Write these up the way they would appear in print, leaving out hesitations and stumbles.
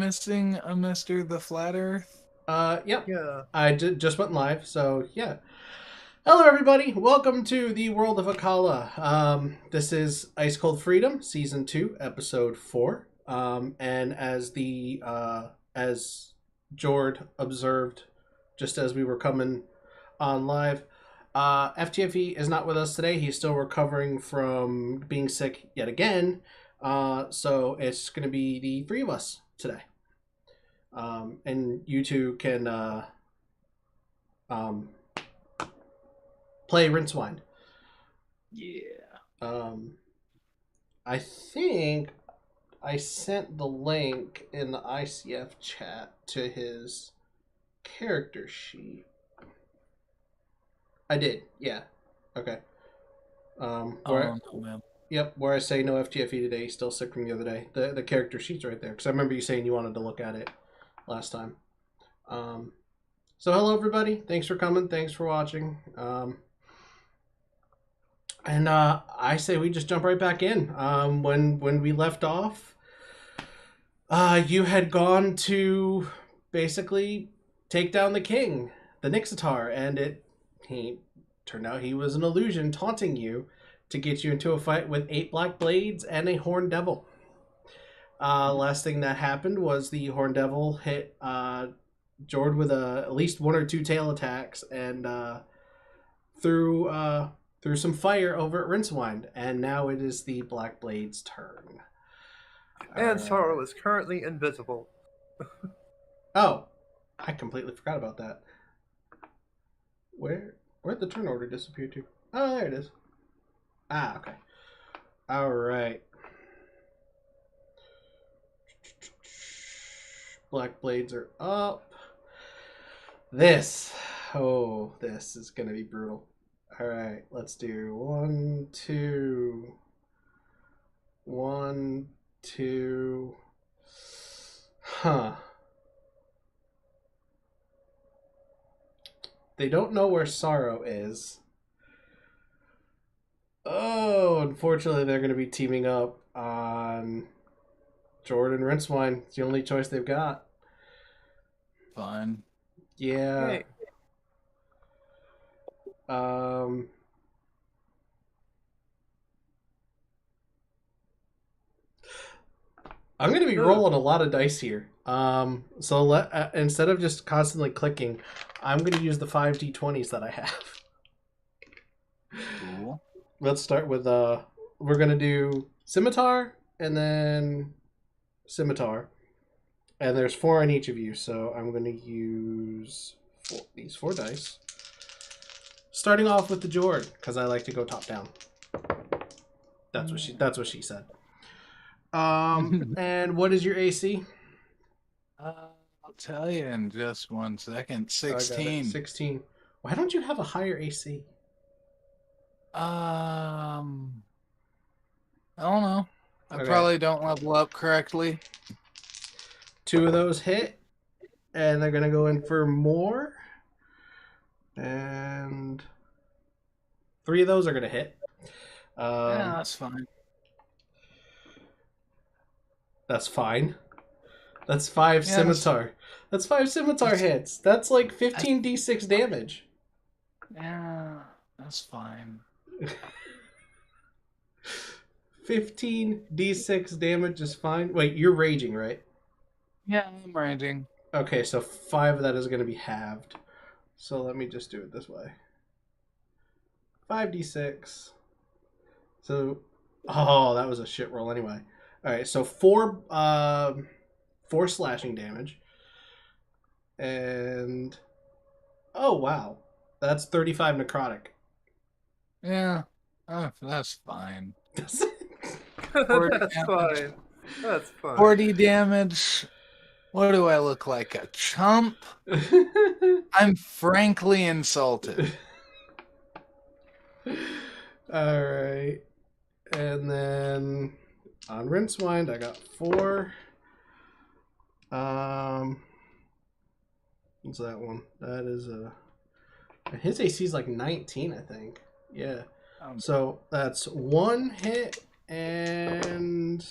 missing a Mr. the Flat Earth? Yep. Yeah. I just went live, so yeah. Hello, everybody. Welcome to the world of Akala. This is Ice Cold Freedom, Season 2, Episode 4. And as Jord observed just as we were coming on live, FTFE is not with us today. He's still recovering from being sick yet again. So it's going to be the three of us today. And you two can play Rincewynd. Yeah. I think I sent the link in the ICF chat to his character sheet. I did, yeah. Okay. Man. Yep, where I say no FTFE today, he's still sick from the other day. The character sheet's right there, because I remember you saying you wanted to look at it last time. So hello, everybody. Thanks for coming. Thanks for watching. And I say we just jump right back in. When we left off, you had gone to basically take down the king, the Nixitar, and he turned out he was an illusion taunting you to get you into a fight with 8 black blades and a horned devil. Last thing that happened was the horned devil hit Jord with at least 1 or 2 tail attacks and threw some fire over at Rincewynd, and now it is the Black Blade's turn. And Sarro is currently invisible. Oh, I completely forgot about that. Where'd the turn order disappear to? Oh, there it is. Ah, okay. All right. Black Blades are up. This is gonna be brutal. All right, let's do 1, 2, 1, 2. They don't know where Sarro is. Oh, unfortunately, they're going to be teaming up on Jord and Rincewynd. It's the only choice they've got. Fine. Yeah. Hey. I'm going to be rolling a lot of dice here. So instead of just constantly clicking, I'm going to use the 5d20s that I have. Cool. Let's start with we're going to do Scimitar and then Scimitar. And there's 4 on each of you, so I'm going to use these 4 dice. Starting off with the Jord, because I like to go top down. That's what she said. And what is your AC? I'll tell you in just 1 second. 16. 16. Why don't you have a higher AC? I don't know. I Okay. probably don't level up correctly. 2 of those hit, and they're gonna go in for more. And 3 of those are gonna hit. Yeah, that's fine. That's fine. That's 5 Scimitar. That's 5 Scimitar hits. That's like 15d6 damage. Yeah, that's fine. 15d6 damage is fine. Wait, you're raging, right? Yeah, I'm raging. Okay, so 5 of that is going to be halved. So let me just do it this way. 5d6. So, that was a shit roll anyway. All right, so 4 slashing damage. And oh wow. That's 35 necrotic. Yeah, that's fine. That's fine. That's fine. 40 damage. What do I look like? A chump? I'm frankly insulted. Alright. And then on Rincewynd, I got 4. What's that one? That is his AC is like 19, I think. Yeah. So that's 1 hit, and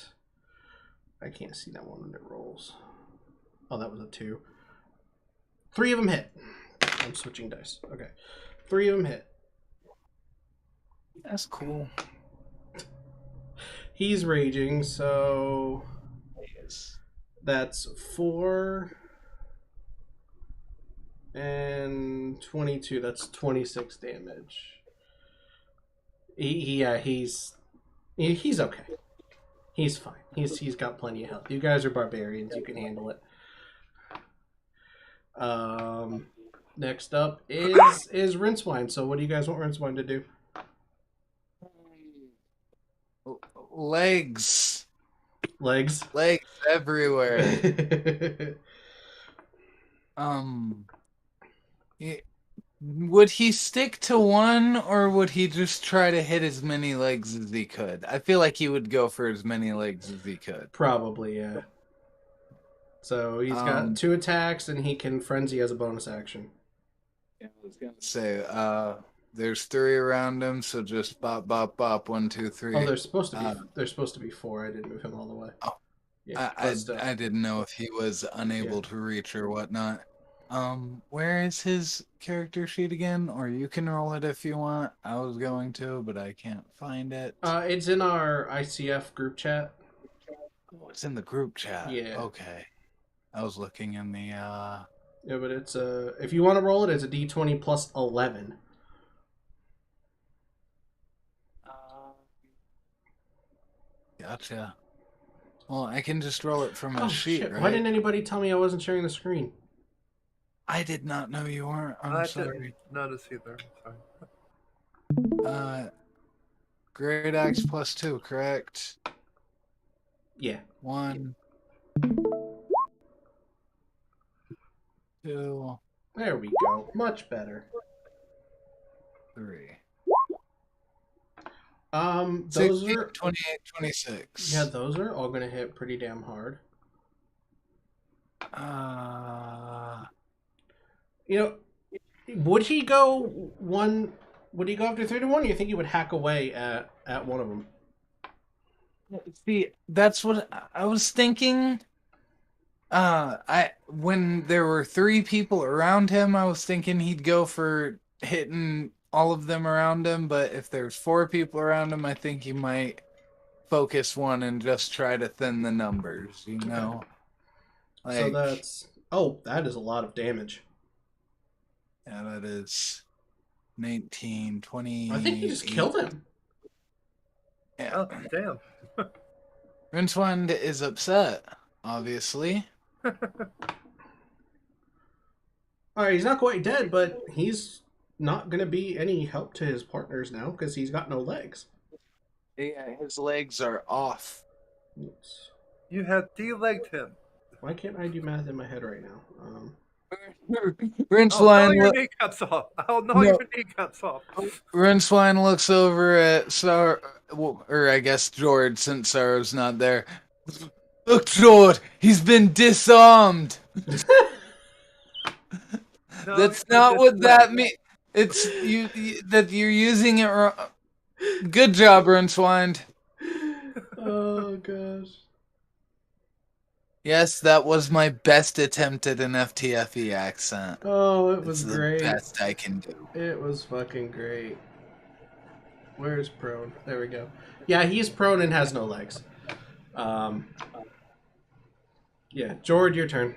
I can't see that one when it rolls. Oh, that was a 2. 3 of them hit. I'm switching dice. Okay. 3 of them hit. That's cool. He's raging, so Yes. that's 4 and 22. That's 26 damage. He's okay. He's fine. He's got plenty of health. You guys are barbarians. You can handle it. Next up is Rincewynd. So what do you guys want Rincewynd to do? Legs. Legs. Legs everywhere. Would he stick to one, or would he just try to hit as many legs as he could? I feel like he would go for as many legs as he could. Probably, yeah. So he's got 2 attacks, and he can frenzy as a bonus action. Yeah, I was gonna say, there's 3 around him, so just bop, bop, bop, 1, 2, 3. Oh, there's supposed to be 4. I didn't move him all the way. Oh, yeah, I didn't know if he was unable to reach or whatnot. Where is his character sheet again? Or you can roll it if you want. I was going to, but I can't find it. It's in our ICF group chat. Oh, it's in the group chat. Yeah. Okay. I was looking in the Yeah, but it's if you want to roll it, it's a D20 plus 11. Gotcha. Well, I can just roll it from a sheet, shit. right? Why didn't anybody tell me I wasn't sharing the screen? I did not know you weren't. I'm sorry. Didn't notice either. Sorry. Great axe plus 2, correct? Yeah. 1, 2. There we go. Much better. 3. Those 16, are 28, 26. Yeah, those are all gonna hit pretty damn hard. You know, would he go one? Would he go after 3 to 1? Or you think he would hack away at one of them? See, that's what I was thinking. When there were 3 people around him, I was thinking he'd go for hitting all of them around him. But if there's 4 people around him, I think he might focus one and just try to thin the numbers. You know. Okay. So that is a lot of damage. Yeah, that is 19, 20. I think you just killed him. Yeah. Oh, damn. Rincewynd is upset, obviously. Alright, he's not quite dead, but he's not going to be any help to his partners now because he's got no legs. Yeah, his legs are off. Oops. You have de-legged him. Why can't I do math in my head right now? Rincewynd your kneecaps off. I'll gnaw your kneecaps off. Rincewynd looks over at Sarro, or I guess Jord, since Sarro's not there. Look, Jord, he's been disarmed. No, That's not what that means. It's you that you're using it wrong. Good job, Rincewynd. Oh gosh. Yes, that was my best attempt at an FTFE accent. Oh, it was great. The best I can do. It was fucking great. Where's prone? There we go. Yeah, he's prone and has no legs. Yeah, Jord, your turn.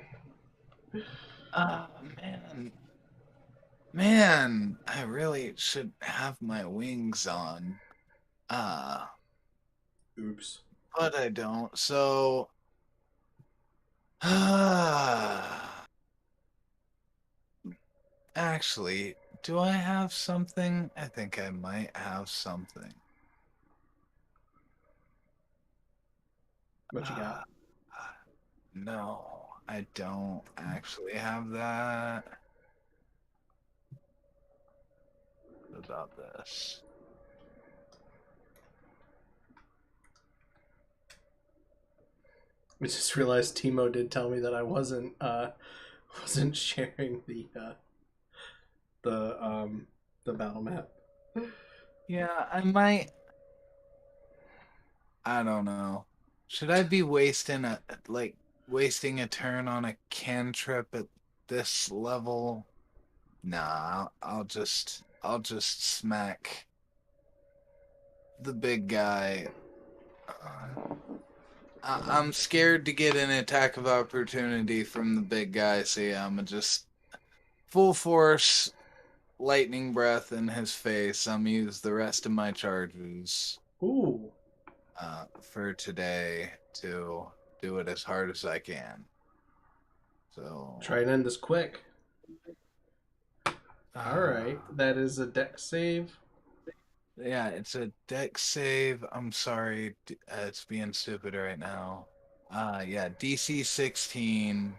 Man, I really should have my wings on. Oops. But I don't, so... Actually, do I have something? I think I might have something. What you got? No, I don't actually have that. What about this? I just realized Timo did tell me that I wasn't sharing the battle map. Yeah, I might. I don't know. Should I be wasting wasting a turn on a cantrip at this level. Nah, I'll just smack the big guy. I'm scared to get an attack of opportunity from the big guy, so yeah, I'm gonna just full force lightning breath in his face. I'm gonna use the rest of my charges Ooh. for today to do it as hard as I can. So Try and end this quick. All right. That is a dex save. Yeah, it's a dex save. I'm sorry, it's being stupid right now. Yeah, DC 16.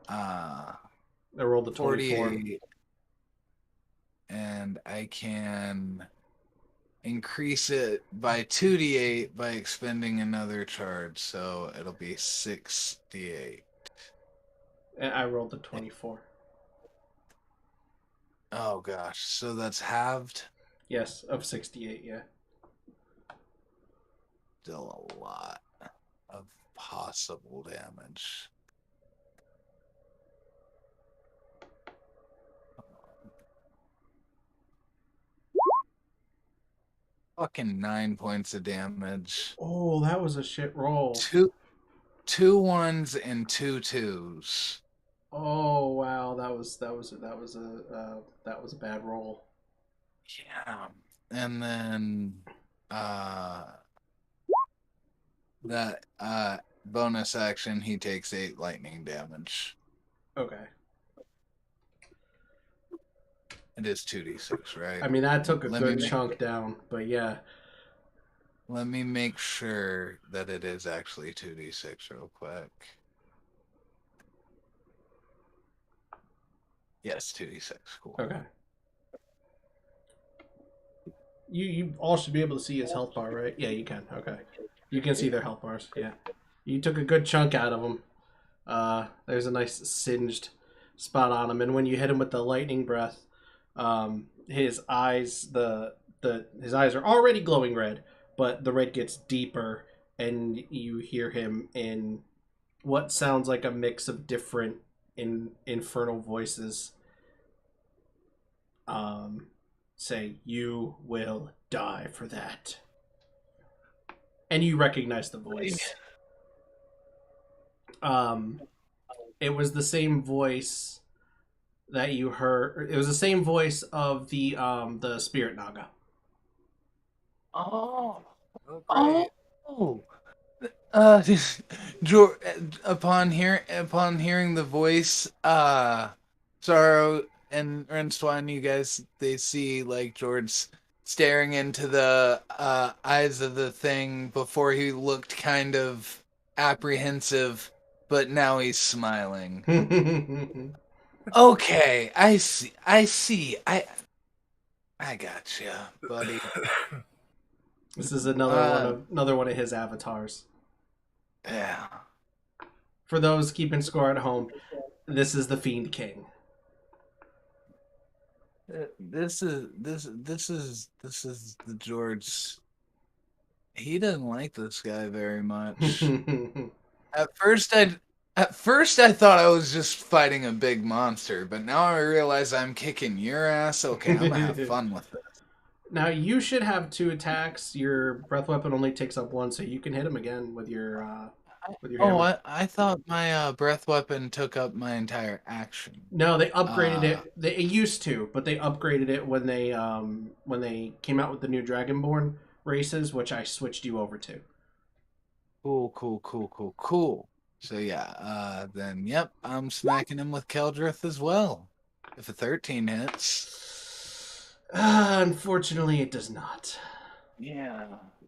I rolled a 24. 48. And I can increase it by 2d8 by expending another charge, so it'll be 6d8. And I rolled a 24. Oh gosh, so that's halved? Yes, of 68, yeah. Still a lot of possible damage. Fucking 9 points of damage. Oh, that was a shit roll. Two ones and two twos. Oh wow, that was a bad roll. Yeah. And then that bonus action, he takes 8 lightning damage. Okay. It is 2d6, right? I mean, that took a good chunk down, but yeah. Let me make sure that it is actually 2d6 real quick. Yes, 2d6. Cool. Okay. You all should be able to see his health bar, right? Yeah, you can. Okay. You can see their health bars. Yeah. You took a good chunk out of them. There's a nice singed spot on him, and when you hit him with the lightning breath, his eyes his eyes are already glowing red, but the red gets deeper, and you hear him in what sounds like a mix of different infernal voices. Say, "You will die for that," and you recognize the voice. It was the same voice that you heard. It was the same voice of the spirit naga. Oh. Oh, Oh. Upon hearing the voice, Sarro and Rincewynd, you guys, they see like Jord's staring into the eyes of the thing. Before he looked kind of apprehensive, but now he's smiling. Okay, I see. I gotcha, buddy. This is another one of his avatars. Yeah. For those keeping score at home, this is the Fiend King. This is the Jord's. He doesn't like this guy very much. At first I thought I was just fighting a big monster, but now I realize I'm kicking your ass. Okay, I'm gonna have fun with this. Now you should have 2 attacks. Your breath weapon only takes up 1, so you can hit him again with your Oh, hammer. I thought my breath weapon took up my entire action. No, they upgraded it. It used to, but they upgraded it when they came out with the new Dragonborn races, which I switched you over to. Cool. So yeah, then yep, I'm smacking him with Keldrith as well. If a 13 hits. Unfortunately, it does not. Yeah.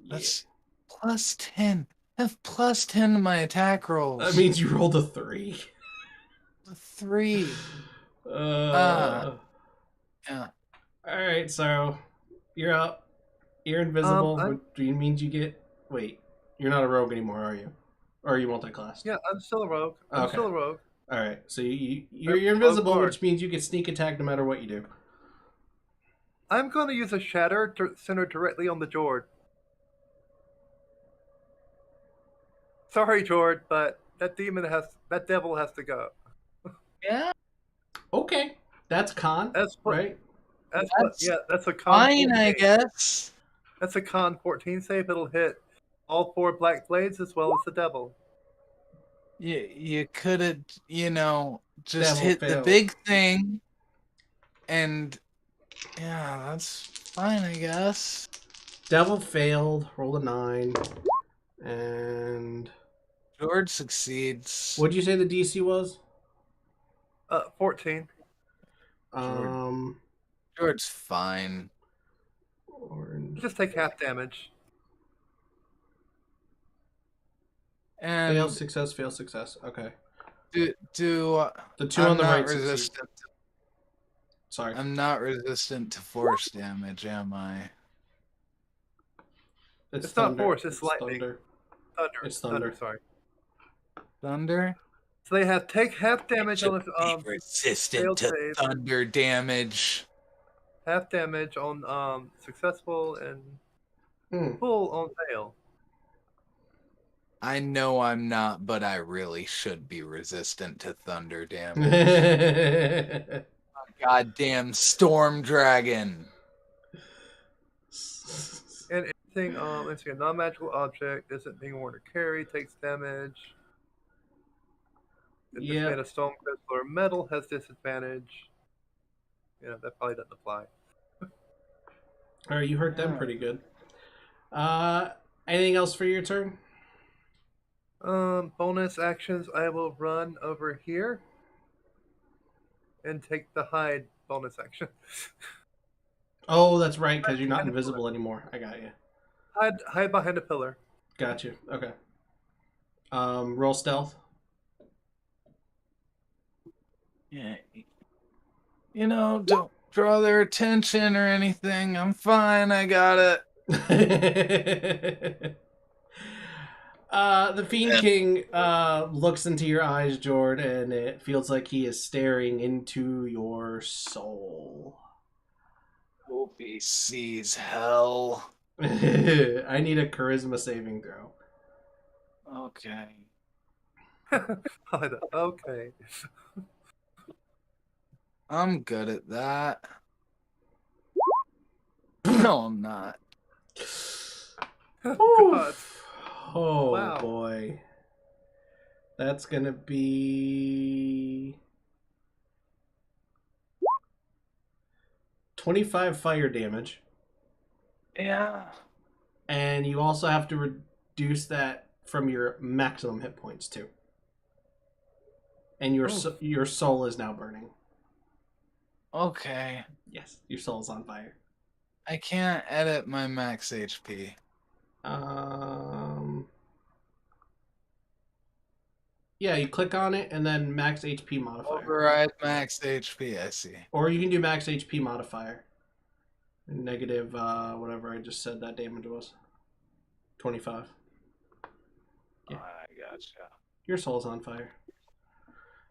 That's plus 10. I have plus 10 to my attack rolls. That means you rolled a 3. A 3. Yeah. Yeah. Alright, so you're up. You're invisible, which means you get. Wait, you're not a rogue anymore, are you? Or are you multi-class? yeah, I'm still a rogue. I'm still a rogue. Alright, so you're invisible, which means you get sneak attack no matter what you do. I'm going to use a shatter centered directly on the Jord. Sorry, Jord, but that devil has to go. Yeah, Okay, that's con, That's what right? that's that's a con fine, I 14. guess. That's a con 14 save. It'll hit all 4 black blades as well as the devil. You could have, just Devil hit the failed. big thing, and yeah, that's fine, I guess. Devil failed. Roll a 9. And Jord succeeds. what'd you say the DC was? 14. Um, Jord's fine. orange. Just take half damage. And Fail, success, fail, success. Okay. do The 2 I'm on the not right succeed. resistant. Sorry. I'm not resistant to force damage, am I? It's not thunder. force, it's lightning. Thunder. Thunder. It's thunder. Sorry. Thunder? So they have take half damage on Be resistant failed to save, thunder damage. half damage on successful, and full on fail. I know I'm not, but I really should be resistant to thunder damage. Goddamn storm dragon. And anything let's see, a non-magical object isn't being worn or carried takes damage. If it's made of stone, crystal, or metal, has disadvantage. Yeah, that probably doesn't apply. All right, you hurt them pretty good. Anything else for your turn? Bonus actions, I will run over here and take the hide bonus action. Oh, that's right, because you're not invisible anymore. I got you. Hide behind a pillar. Got you. Okay. Roll stealth. Yeah. Don't draw their attention or anything. I'm fine. I got it. The Fiend King looks into your eyes, Jord, and it feels like he is staring into your soul. Hope he sees hell. I need a charisma saving throw. Okay. Okay. I'm good at that. No, I'm not. God. Oh, Wow. boy. That's going to be 25 fire damage. Yeah. And you also have to reduce that from your maximum hit points, too. And your soul is now burning. Okay. Yes, your soul is on fire. I can't edit my max HP. Yeah, you click on it and then max HP modifier. Override max HP, I see. Or you can do max HP modifier. Negative, whatever I just said that damage was. 25. Yeah. I gotcha. Your soul's on fire.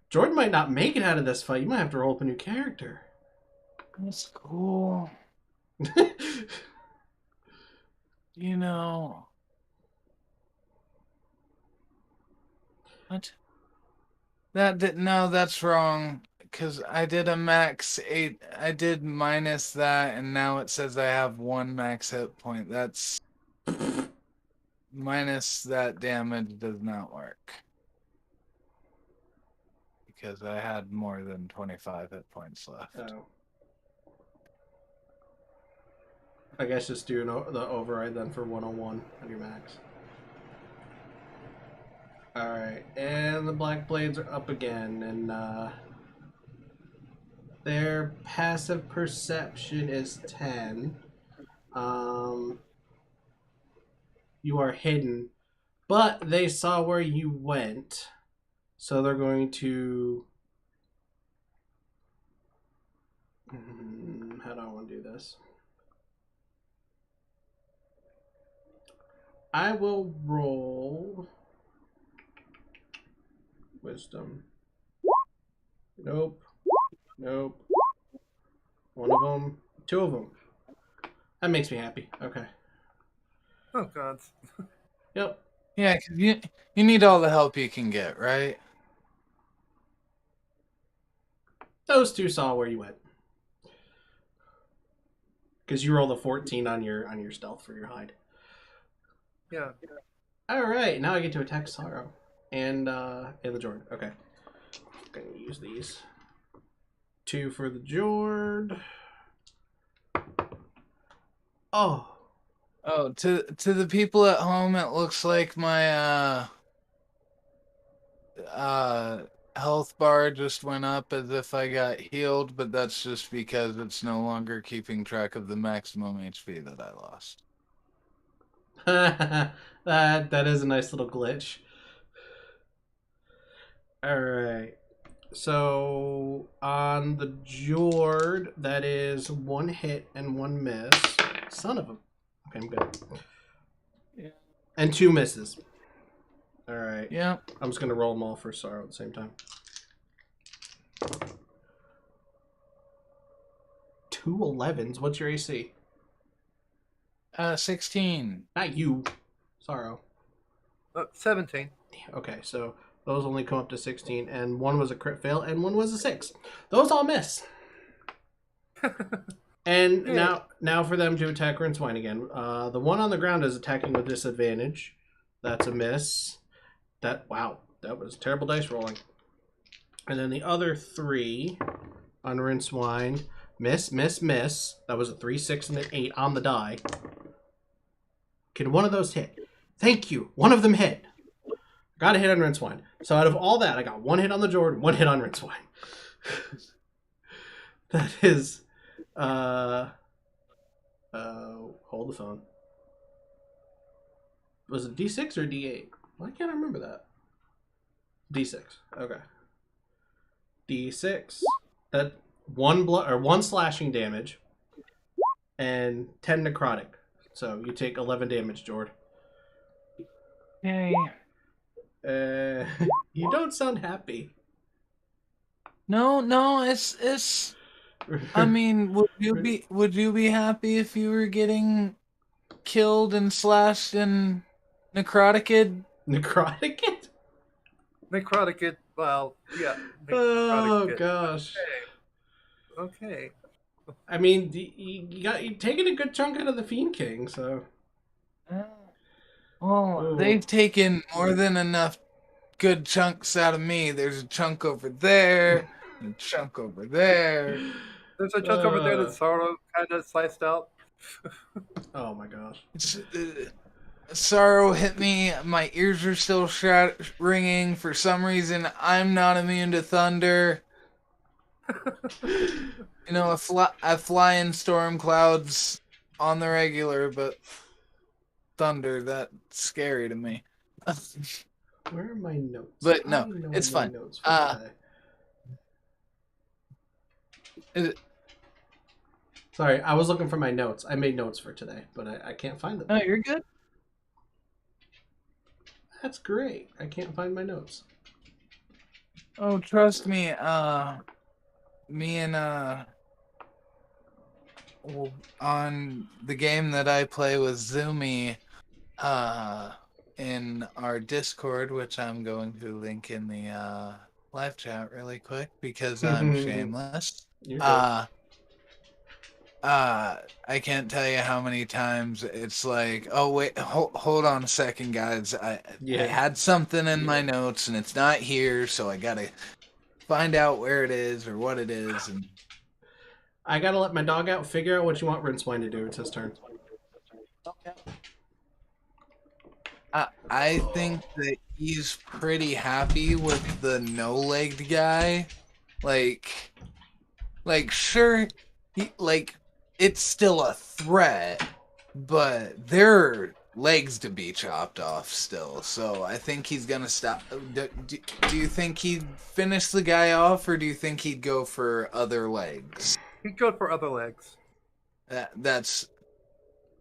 Jordan might not make it out of this fight. You might have to roll up a new character. That's cool. What? No, that's wrong. Because I did a max 8. I did minus that, and now it says I have 1 max hit point. That's minus that damage does not work. Because I had more than 25 hit points left. Oh. I guess just do the override then for 101 on your max. Alright, and the Black Blades are up again, and their passive perception is 10. You are hidden, but they saw where you went, so they're going to... How do I want to do this? I will roll wisdom. Nope. Nope. One of them. 2 of them. That makes me happy. Okay. Oh, God. Yep. Yeah, 'cause you need all the help you can get, right? Those two saw where you went. Because you rolled a 14 on your stealth for your hide. Yeah. Alright, now I get to attack Sarro. And the Jord. Okay. Gonna use these. 2 for the Jord. Oh. Oh, to the people at home, it looks like my health bar just went up as if I got healed, but that's just because it's no longer keeping track of the maximum HP that I lost. that is a nice little glitch. Alright. So on the Jord, that is 1 hit and 1 miss. Son of a. Okay, I'm good. Yeah. And 2 misses. Alright. Yeah. I'm just gonna roll them all for Sarro at the same time. 2 11s. What's your AC? 16. Not you. Sarro. 17. Okay, so those only come up to 16, and 1 was a crit fail, and 1 was a 6. Those all miss. And Yeah. now for them to attack Rincewynd again. The one on the ground is attacking with disadvantage. That's a miss. Wow, that was terrible dice rolling. And then the other 3 on Rincewynd. Miss, miss, miss. That was a 3, 6, and an 8 on the die. Can one of those hit? Thank you. One of them hit. Got a hit on Rincewynd. So out of all that, I got 1 hit on the Jord, 1 hit on Rincewynd. That is hold the phone. Was it D6 or D8? Why can't I remember that? D6. Okay. D6. That 1 slashing damage and 10 necrotic. So you take 11 damage, Jord. Yay. You don't sound happy. No, it's I mean, would you be happy if you were getting killed and slashed and necroticed? Necrotic? Necrotic. Well, yeah. Oh Necrotic. gosh. Okay. I mean, you taken a good chunk out of the Fiend King, so. Well, Ooh. they've taken more than enough good chunks out of me. There's a chunk over there, and a chunk over there. There's a chunk over there that Sarro kind of sliced out. Oh my gosh. Sorrow hit me. My ears are still ringing. For some reason, I'm not immune to thunder. You know, I fly in storm clouds on the regular, but thunder, that's scary to me. Where are my notes? But no, it's fine. Notes for today. Sorry, I was looking for my notes. I made notes for today, but I can't find them. Oh, you're good. That's great. I can't find my notes. Oh, trust me. Me and on the game that I play with Zoomy, in our Discord, which I'm going to link in the live chat really quick because I'm shameless. I can't tell you how many times it's like, oh wait, hold on a second, guys. I had something in my notes and it's not here, so I gotta find out where it is or what it is. And I gotta let my dog out. Figure out what you want Rincewynd to do. It's his turn. I think that he's pretty happy with the no-legged guy. Like sure, it's still a threat, but there are legs to be chopped off still. So I think he's gonna stop. Do you think he'd finish the guy off, or do you think he'd go for other legs? He'd go for other legs. That's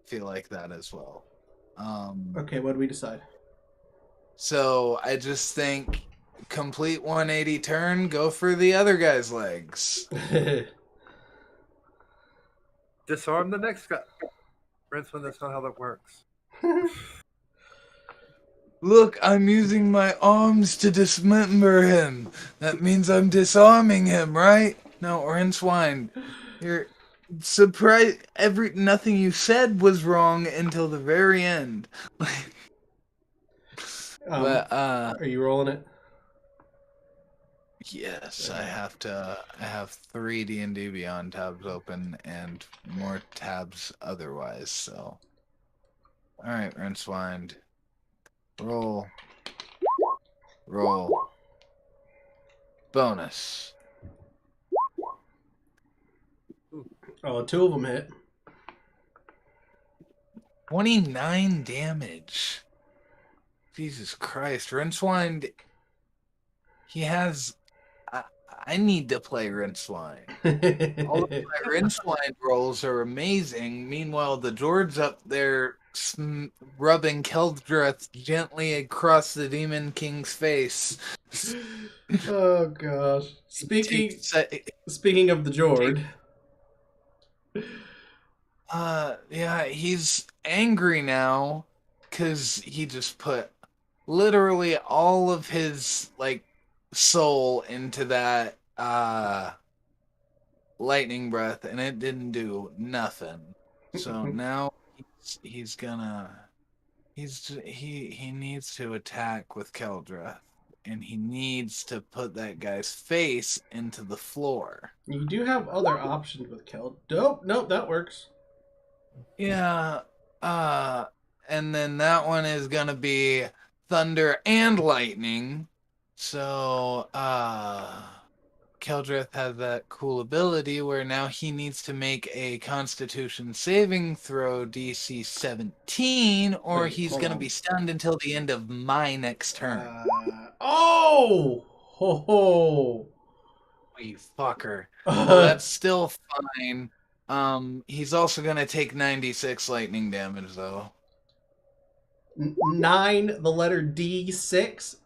feel like that as well. Okay, what do we decide? So I just think complete 180 turn, go for the other guy's legs. Disarm the next guy. Rincewynd, that's not how that works. Look, I'm using my arms to dismember him. That means I'm disarming him, right? No, Rincewynd, you're surprised. Nothing you said was wrong until the very end. But Are you rolling it? yes, I have three D&D Beyond tabs open and more tabs otherwise. So, all right, Rincewynd, roll, roll, bonus. Oh, two of them hit. 29 damage. Jesus Christ, Rincewynd. He has. I need to play Rincewynd. All of my Rincewynd rolls are amazing. Meanwhile, the Jord's up there rubbing Keldreth gently across the Demon King's face. Oh gosh. Speaking of the Jord. Yeah, he's angry now because he just put literally all of his like soul into that lightning breath, and it didn't do nothing. So now he needs to attack with Keldreth, and he needs to put that guy's face into the floor. You do have other options with Keld. Nope, that works. Yeah, and then that one is gonna be thunder and lightning. So, Keldreth has that cool ability where now he needs to make a Constitution saving throw DC 17, or Wait, he's hold gonna on. be stunned until the end of my next turn. Oh! Ho ho! You fucker. Well, that's still fine. He's also gonna take 96 lightning damage though. 9, the letter D, 6.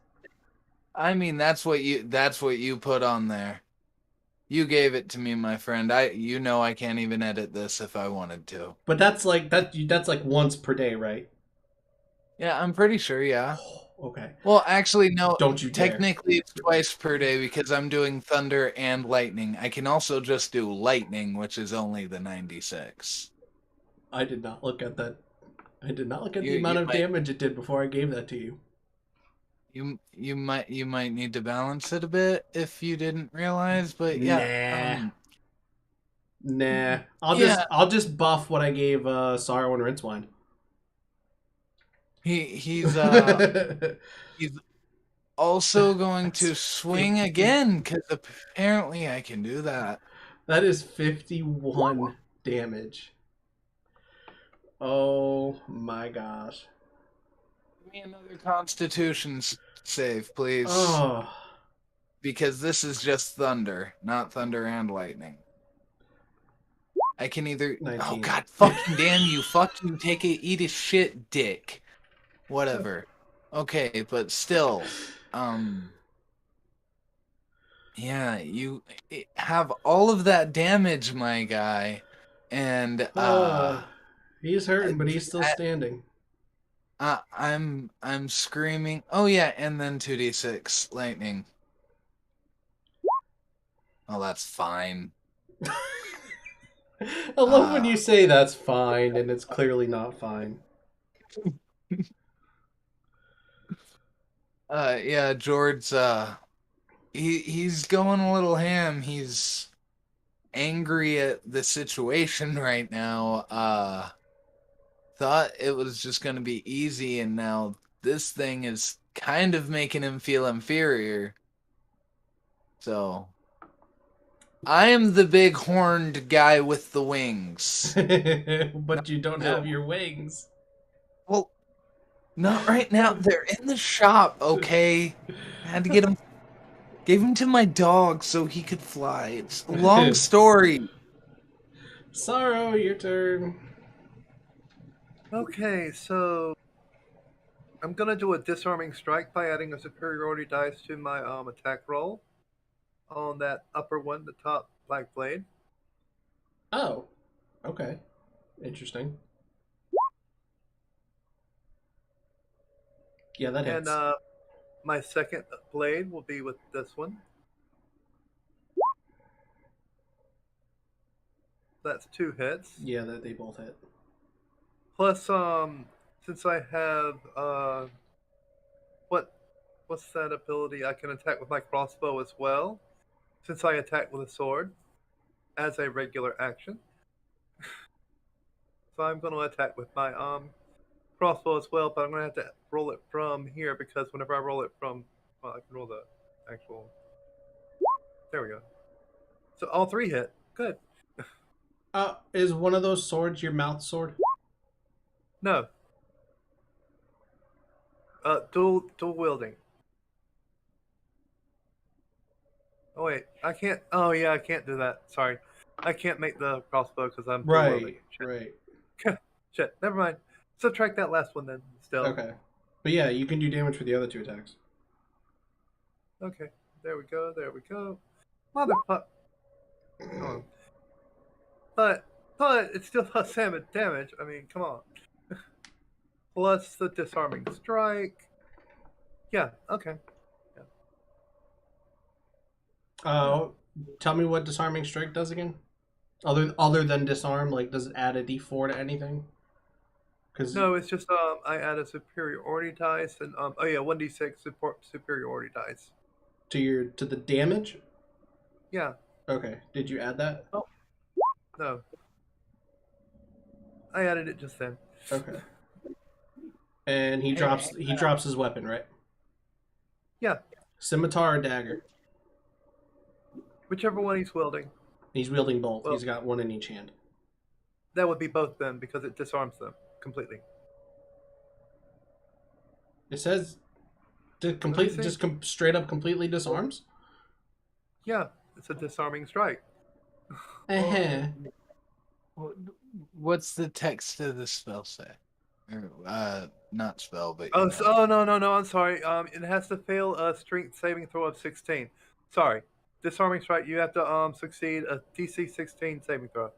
I mean, that's what you put on there. You gave it to me, my friend. I can't even edit this if I wanted to. But that's like once per day, right? Yeah, I'm pretty sure, yeah. Okay. Well, actually, no. Don't you dare. Technically, it's twice per day because I'm doing thunder and lightning. I can also just do lightning, which is only the 96. I did not look at that. I did not look at the You amount of might damage it did before I gave that to you. you might need to balance it a bit if you didn't realize, but yeah. Nah. Yeah. I'll just buff what I gave Sarro and Rincewynd. He's he's also going to swing again because apparently I can do that. That is 51 damage. Oh my gosh. Give me another Constitution save, please. Oh. Because this is just thunder, not thunder and lightning. I can either. 19. Oh god, fucking damn you! Fuck you! Take it, eat a shit, dick. Whatever. Okay, but still, yeah, you have all of that damage, my guy, and he's hurting, but he's still standing. I'm screaming. Oh yeah, and then 2d6 lightning. Oh, that's fine. I love when you say that's fine and it's clearly not fine. Yeah, Jord's he's going a little ham. He's angry at the situation right now. Thought it was just gonna be easy, and now this thing is kind of making him feel inferior. So I am the big horned guy with the wings. But you don't have your wings. Well, not right now. They're in the shop, okay? I had to get them. Gave him to my dog so he could fly. It's a long story. Sarro, your turn. Okay, so I'm gonna do a disarming strike by adding a superiority dice to my attack roll on that upper one, the top black blade. Oh, okay, interesting. Yeah, that And hits. my second blade will be with this one. That's 2 hits. Yeah, they both hit. Plus, since I have what's that ability? I can attack with my crossbow as well. Since I attack with a sword as a regular action, so I'm going to attack with my crossbow as well. But I'm going to have to roll it from here because whenever I roll it from, well, I can roll the actual. There we go. So all 3 hit. Good. Is one of those swords your mouth sword? No. Dual wielding. Oh wait, I can't. Oh yeah, I can't do that. Sorry, I can't make the crossbow because I'm dual wielding. Right. Shit. Never mind. Subtract that last one then. Still. Okay. But yeah, you can do damage for the other 2 attacks. Okay. There we go. There we go. Motherfucker. Oh. But it still does damage. I mean, come on. Plus the disarming strike. Yeah. Okay. Tell me what disarming strike does again. Other than disarm, like does it add a D4 to anything? Because No, it's just I add a superiority dice and 1d6 superiority dice. to the damage. Yeah. Okay. Did you add that? Oh. No. I added it just then. Okay. And he drops his weapon, right? Yeah. Scimitar or dagger? Whichever one he's wielding. He's wielding both. Well, He's got one in each hand. That would be both then because it disarms them completely. It says straight up completely disarms? Yeah, it's a disarming strike. Uh-huh. What's the text of the spell say? Or, not spell, but No, I'm sorry. It has to fail a strength saving throw of 16. Sorry. Disarming strike, you have to succeed a DC 16 saving throw.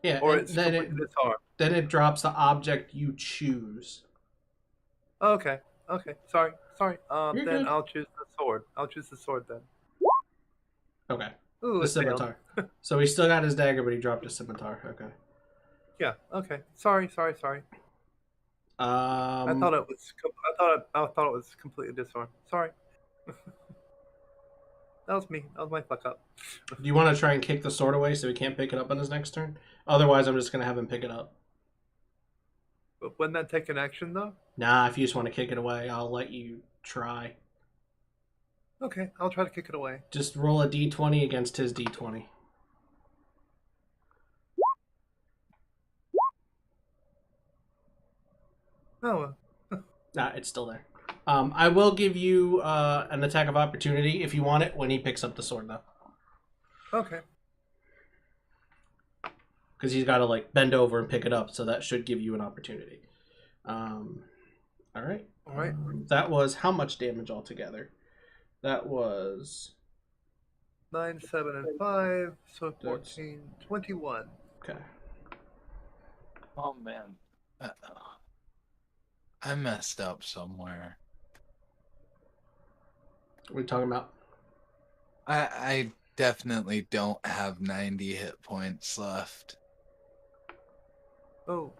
Yeah, or and it's completely disarmed. then it drops the object you choose. Okay. Sorry. You're Then good. I'll choose the sword. I'll choose the sword then. Okay. Ooh, The it failed. scimitar. So he still got his dagger, but he dropped his scimitar. Okay. Yeah. Okay. Sorry. I thought it was. I thought it was completely disarmed. Sorry. That was me. That was my fuck up. Do you want to try and kick the sword away so he can't pick it up on his next turn? Otherwise, I'm just gonna have him pick it up. But wouldn't that take an action though? Nah, if you just want to kick it away, I'll let you try. Okay, I'll try to kick it away. Just roll a d20 against his d20. Oh. Nah, it's still there. I will give you an attack of opportunity if you want it when he picks up the sword, though. Okay. Because he's got to like bend over and pick it up, so that should give you an opportunity. All right. All right. That was how much damage altogether? That was 9, 7, and 5, so 14, 21. Okay. Oh man, I messed up somewhere. What are we talking about? I definitely don't have 90 hit points left. Oh.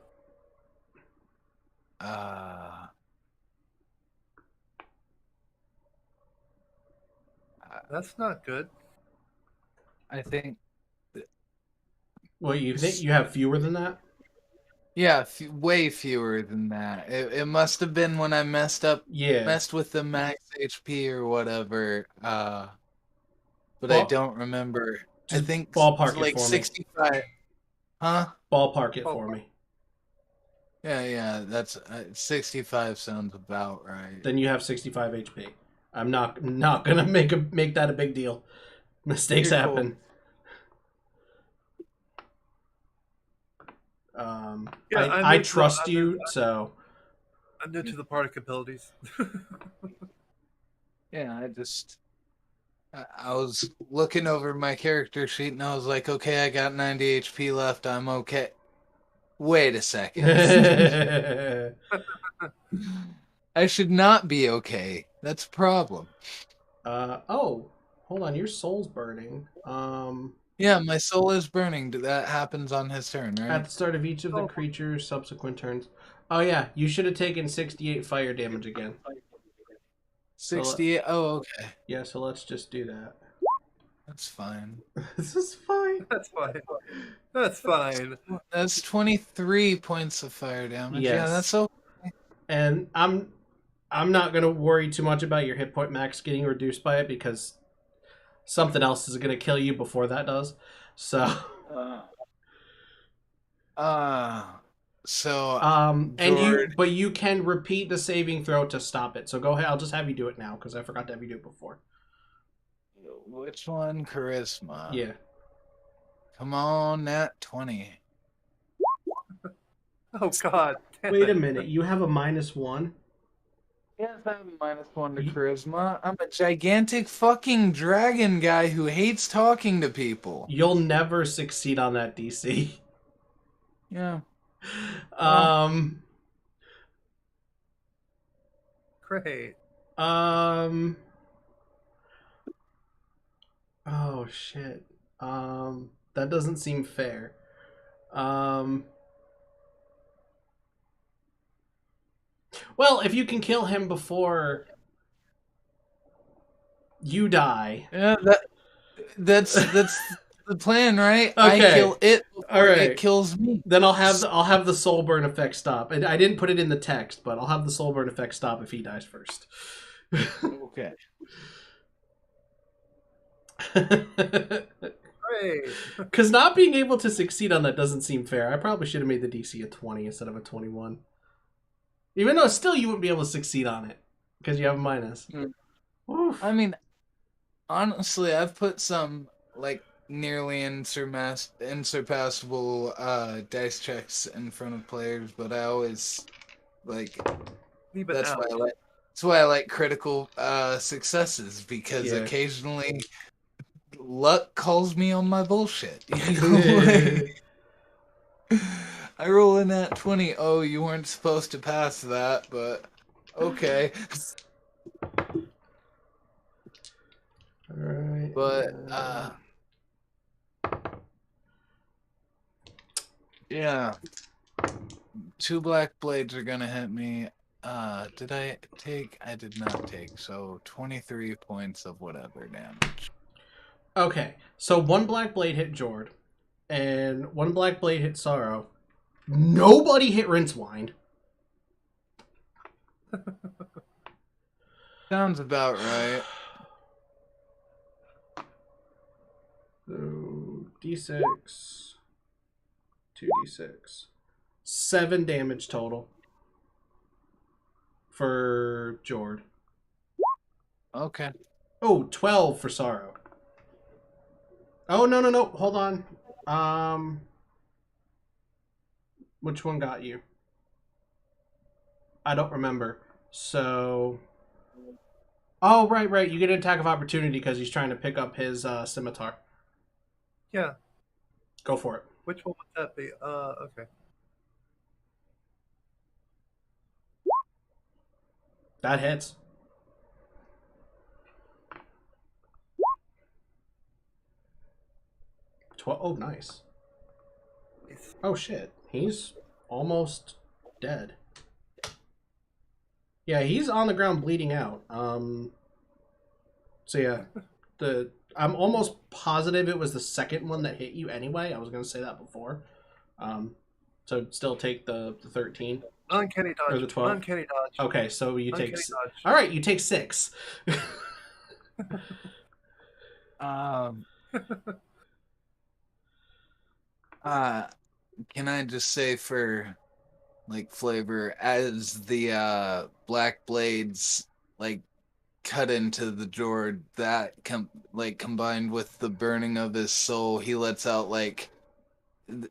That's not good. I think. Well, you think you have fewer than that? Yeah, way fewer than that. It must have been when I messed with the max HP or whatever. But I don't remember. I think ballpark like it for 65. Me. Huh? Ballpark it for me. Yeah. That's 65 sounds about right. Then you have 65 HP. I'm not gonna make that a big deal. Mistakes happen. Cool. I trust you, so I'm new to the particle abilities. Yeah, I was looking over my character sheet and I was like, okay, I got 90 HP left. I'm okay. Wait a second. I should not be okay. That's a problem. Oh, hold on, your soul's burning. Yeah, my soul is burning. That happens on his turn, At right? the start of each of the Oh. creature's subsequent turns. Oh yeah, you should have taken 68 fire damage again. 68. Oh, okay. Yeah, so let's just do that. That's fine. This is fine. That's fine. That's fine. That's 23 points of fire damage. Yes. Yeah, that's okay. And I'm not gonna worry too much about your hit point max getting reduced by it because something else is gonna kill you before that does. So So and Jord, you can repeat the saving throw to stop it. So go ahead, I'll just have you do it now because I forgot to have you do it before. which one? Charisma. Yeah. Oh Oh, Nat 20. God. Damn Wait a it. minute, you have a -1? Yes, I have a -1 to charisma. I'm a gigantic fucking dragon guy who hates talking to people. You'll never succeed on that DC. Yeah. Um Great. Oh shit. That doesn't seem fair. Well, if you can kill him before you die. Yeah, that's the plan, right? Okay. I kill it before All right. it kills me. Then I'll have the soul burn effect stop. And I didn't put it in the text, but I'll have the soul burn effect stop if he dies first. Okay. Great. Because not being able to succeed on that doesn't seem fair. I probably should have made the DC a 20 instead of a 21. Even though still you wouldn't be able to succeed on it because you have a minus. Oof. I mean, honestly, I've put some like nearly unsurpassable dice checks in front of players, but I always like Leave it that's out. why I like critical successes because Yeah. occasionally luck calls me on my bullshit. You know? I roll in that 20. Oh, you weren't supposed to pass that, but okay. Alright. But yeah. 2 black blades are gonna hit me. Did I take? I did not take. So 23 points of whatever damage. Okay, so 1 black blade hit Jord, and 1 black blade hit Sarro. Nobody hit Rincewynd. Sounds about right. So D6, 2d6, 7 damage total for Jord. Okay. Oh, 12 for Sarro. Oh no! Hold on. Which one got you? I don't remember. So, oh right. You get an attack of opportunity because he's trying to pick up his scimitar. Yeah. Go for it. Which one would that be? Okay. That hits. Oh, nice. Nice. Oh shit, he's almost dead. Yeah, he's on the ground bleeding out. So yeah, I'm almost positive it was the second one that hit you anyway. I was gonna say that before. So still take the 13 Uncanny dodge. or the 12. Uncanny dodge. Okay, so you take. Uncanny dodge. All right, you take 6. Can I just say for like flavor, as the black blades like cut into the Jord, that combined with the burning of his soul, he lets out like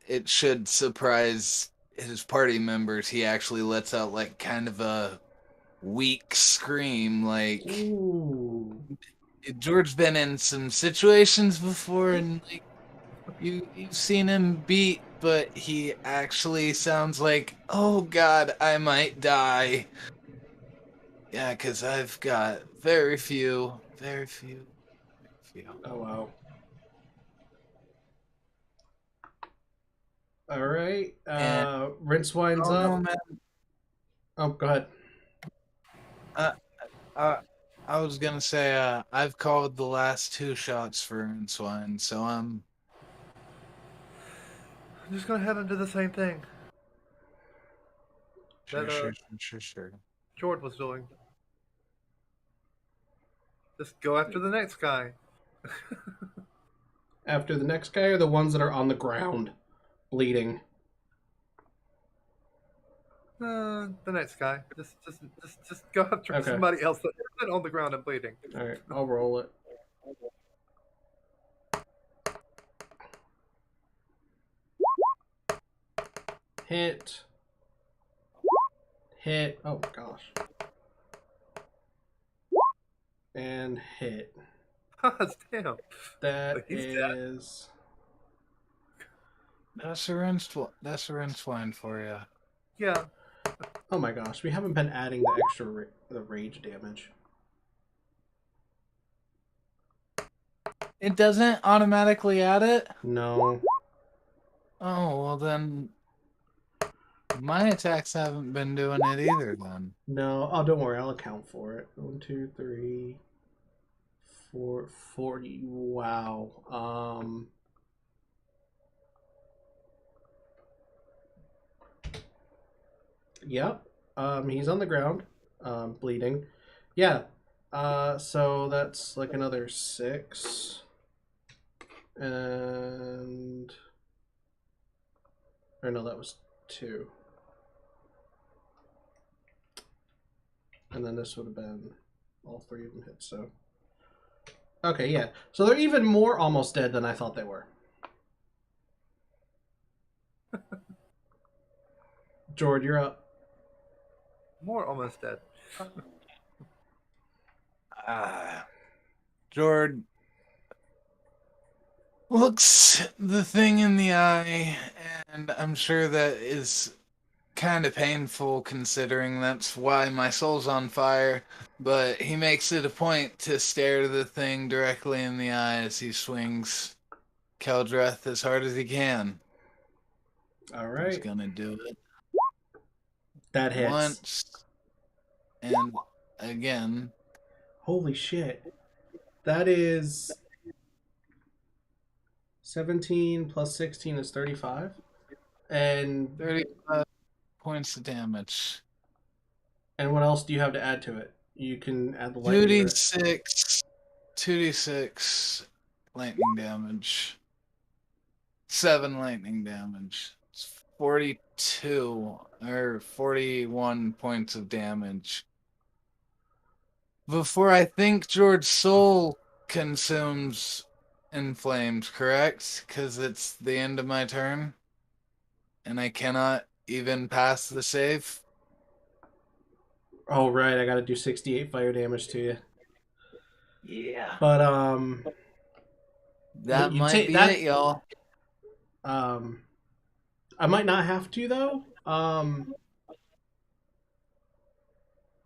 it should surprise his party members. He actually lets out like kind of a weak scream, like Ooh. Jord's been in some situations before, and like you've seen him beat, but he actually sounds like, oh god, I might die. Yeah, because I've got very few. Oh, wow. All right. And Rincewind's oh no, up. man. Oh, go ahead. Uh, uh, I was gonna say I've called the last 2 shots for Rincewynd, so I'm just gonna head into the same thing that sure. Jord was doing. Just go after the next guy. After the next guy, or the ones that are on the ground, bleeding? The next guy. Just go after Okay. somebody else that isn't on the ground and bleeding. All right. I'll roll it. Hit. Hit. Oh, gosh. And hit. Damn. That He's is... That's a Rincewynd for you. Yeah. Oh my gosh, we haven't been adding the extra the rage damage. It doesn't automatically add it? No. Oh, well then my attacks haven't been doing it either then. No. Oh, don't worry, I'll account for it. 1, 2, 3, 4, 40. Wow. Yep. He's on the ground, bleeding. Yeah. So that's like another 6. And... Or no, that was 2. And then this would have been all 3 of them hit, so... Okay, yeah. So they're even more almost dead than I thought they were. Jord, you're up. More almost dead. Jord looks the thing in the eye, and I'm sure that is kind of painful considering that's why my soul's on fire, but he makes it a point to stare the thing directly in the eye as he swings Keldreth as hard as he can. All He's right. gonna do it That hits. once and again. Holy shit. That is 17 plus 16 is 35. And 35 points of damage. and what else do you have to add to it? You can add the lightning. 2d6 lightning damage. 7 lightning damage. It's 42 or 41 points of damage. Before I think Jord's soul consumes in flames, correct? Because it's the end of my turn. And I cannot even pass the save. Oh, right. I got to do 68 fire damage to you. Yeah. But, that you might be that, it, y'all. I might not have to, though.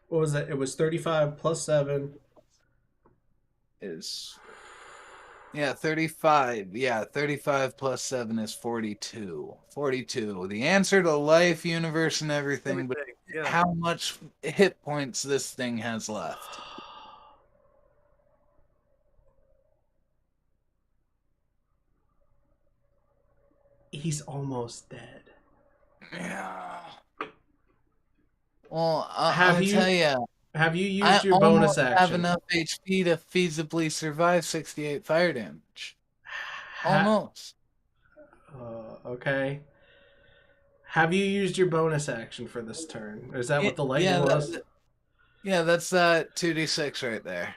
What was that? It was 35 plus 7. Is... Yeah, 35. Yeah, 35 plus 7 is 42. 42. The answer to life, universe, and everything, but Yeah. how much hit points this thing has left. He's almost dead. Yeah. Well, Have I'll you- tell you. Have you used your bonus action? I have enough HP to feasibly survive 68 fire damage. Almost. Okay. Have you used your bonus action for this turn? Is that what the lightning was? That's 2d6 right there.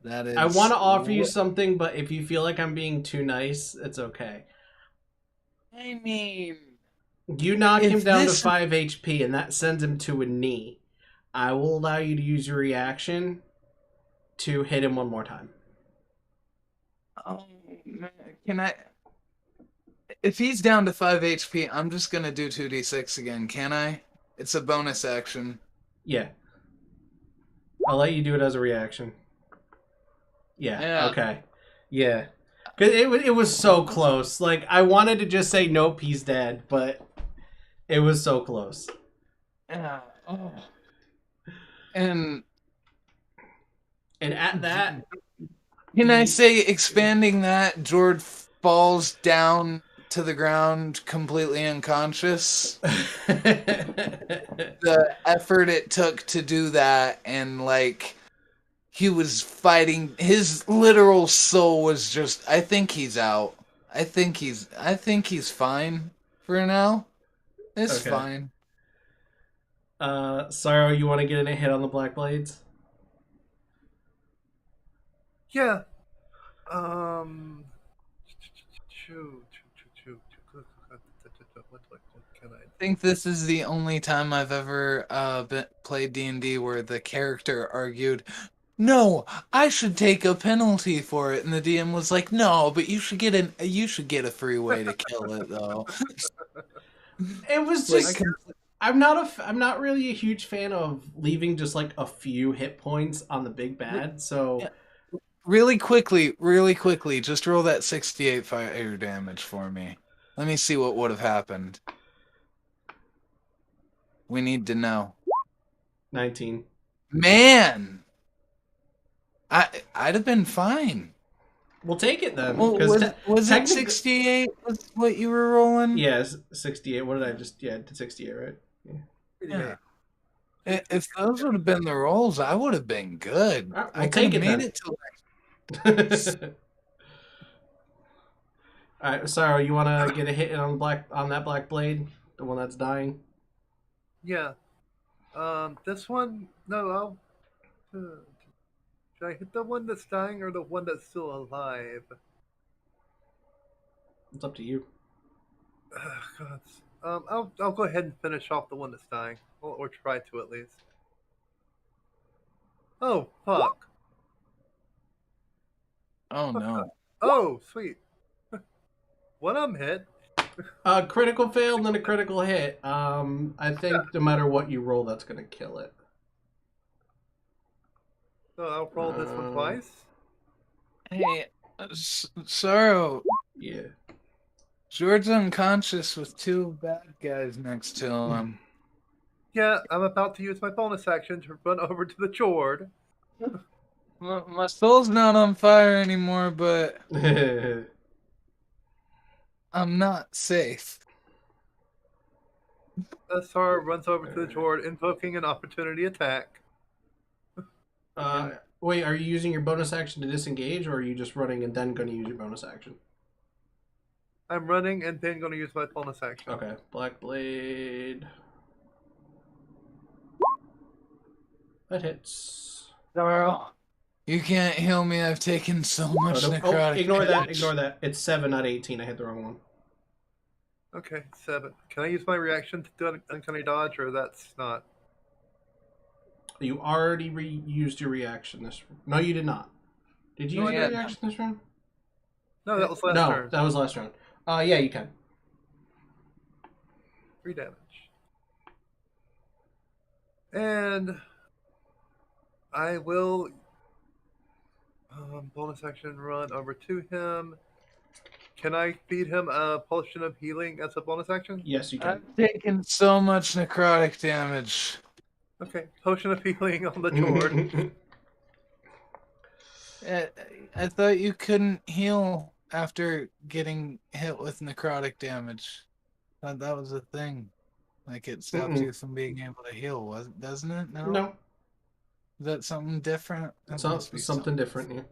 That is. I want to offer you something, but if you feel like I'm being too nice, it's okay. I mean, you knock him down to 5 HP, and that sends him to a knee. I will allow you to use your reaction to hit him one more time. Oh, can I? If he's down to 5 HP, I'm just gonna do 2d6 again, can I? It's a bonus action. Yeah. I'll let you do it as a reaction. Yeah. Yeah. Okay. Yeah. Cause it was so close. Like I wanted to just say nope, he's dead, but it was so close. Yeah. Oh. And at that, can I say, expanding that, Jord falls down to the ground completely unconscious. The effort it took to do that, and like he was fighting, his literal soul was just, I think he's out. I think he's fine for now. It's Okay. fine. Sarro, you want to get in a hit on the Black Blades? Yeah. Um. What can I? I think this is the only time I've ever played D&D where the character argued, "No, I should take a penalty for it," and the DM was like, "No, but you should get a free way to kill it, though." It was Like, just I'm not really a huge fan of leaving just like a few hit points on the big bad. So really quickly, just roll that 68 fire damage for me. Let me see what would have happened. We need to know. 19. Man, I'd have been fine. We'll take it then. Well, was it 68 was what you were rolling? Yes, 68. What did I just? Yeah, I did 68, right? Yeah. If those would have been the rolls, I would have been good. Right, we'll I could take have it made then. it to All right, Sarro, you want to get a hit on that black blade, the one that's dying? Yeah. This one. No, I'll. Should I hit the one that's dying or the one that's still alive? It's up to you. God. I'll go ahead and finish off the one that's dying, or try to at least. Oh fuck! Oh no! Oh sweet. One hit. Critical fail and then a critical hit. I think no matter what you roll, that's gonna kill it. So I'll roll this one twice. Hey, Sarro. Yeah. Jord's unconscious with two bad guys next to him. Yeah, I'm about to use my bonus action to run over to the Jord. My soul's not on fire anymore, but I'm not safe. Sarro runs over to the Jord, invoking an opportunity attack. Wait, are you using your bonus action to disengage, or are you just running and then going to use your bonus action? I'm running and then going to use my bonus action. Okay, Black Blade. That hits. Sarro, you can't heal me. I've taken so much necrotic. Ignore damage. that. It's 7 out of 18. I hit the wrong one. Okay, 7. Can I use my reaction to do an uncanny dodge, or that's not? You already used your reaction this round. No, you did not. Did you use your reaction this round? No, that was last turn. No, that was last round. Yeah, you can. 3 damage. And I will bonus action run over to him. Can I feed him a potion of healing as a bonus action? Yes, you can. I've taken so much necrotic damage. Okay, potion of healing on the Jord. I thought you couldn't heal after getting hit with necrotic damage. I thought that was a thing. Like it stops you from being able to heal, doesn't it? No. No. Is that something different? That must be Something different, yeah.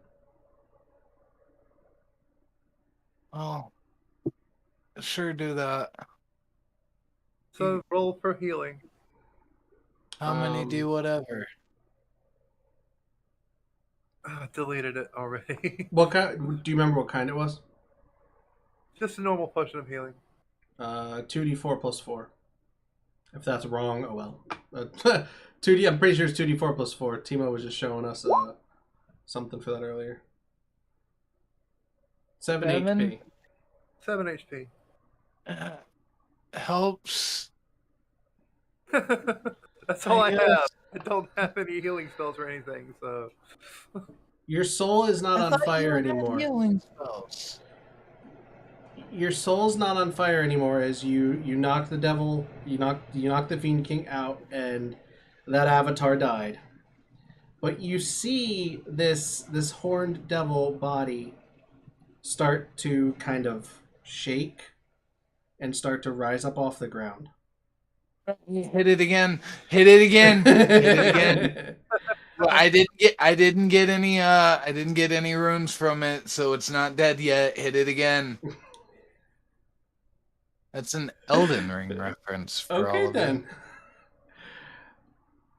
Oh, sure do that. So roll for healing. How many do whatever? Deleted it already. What kind? Do you remember what kind it was? Just a normal potion of healing. 2d4 plus 4. If that's wrong, oh well. 2d. I'm pretty sure it's 2d4 plus 4. Timo was just showing us something for that earlier. 7 HP. 7 HP. helps. That's all I guess. have. I don't have any healing spells or anything, so. Your soul is not I on thought you fire had anymore. healing spells. Your soul's not on fire anymore as you knock the devil, you knock the Fiend King out, and that avatar died. But you see this horned devil body start to kind of shake and start to rise up off the ground. Hit it again. Hit it again. Hit it again. Well, I didn't get any runes from it, so it's not dead yet. Hit it again. That's an Elden Ring reference for Okay, all of then.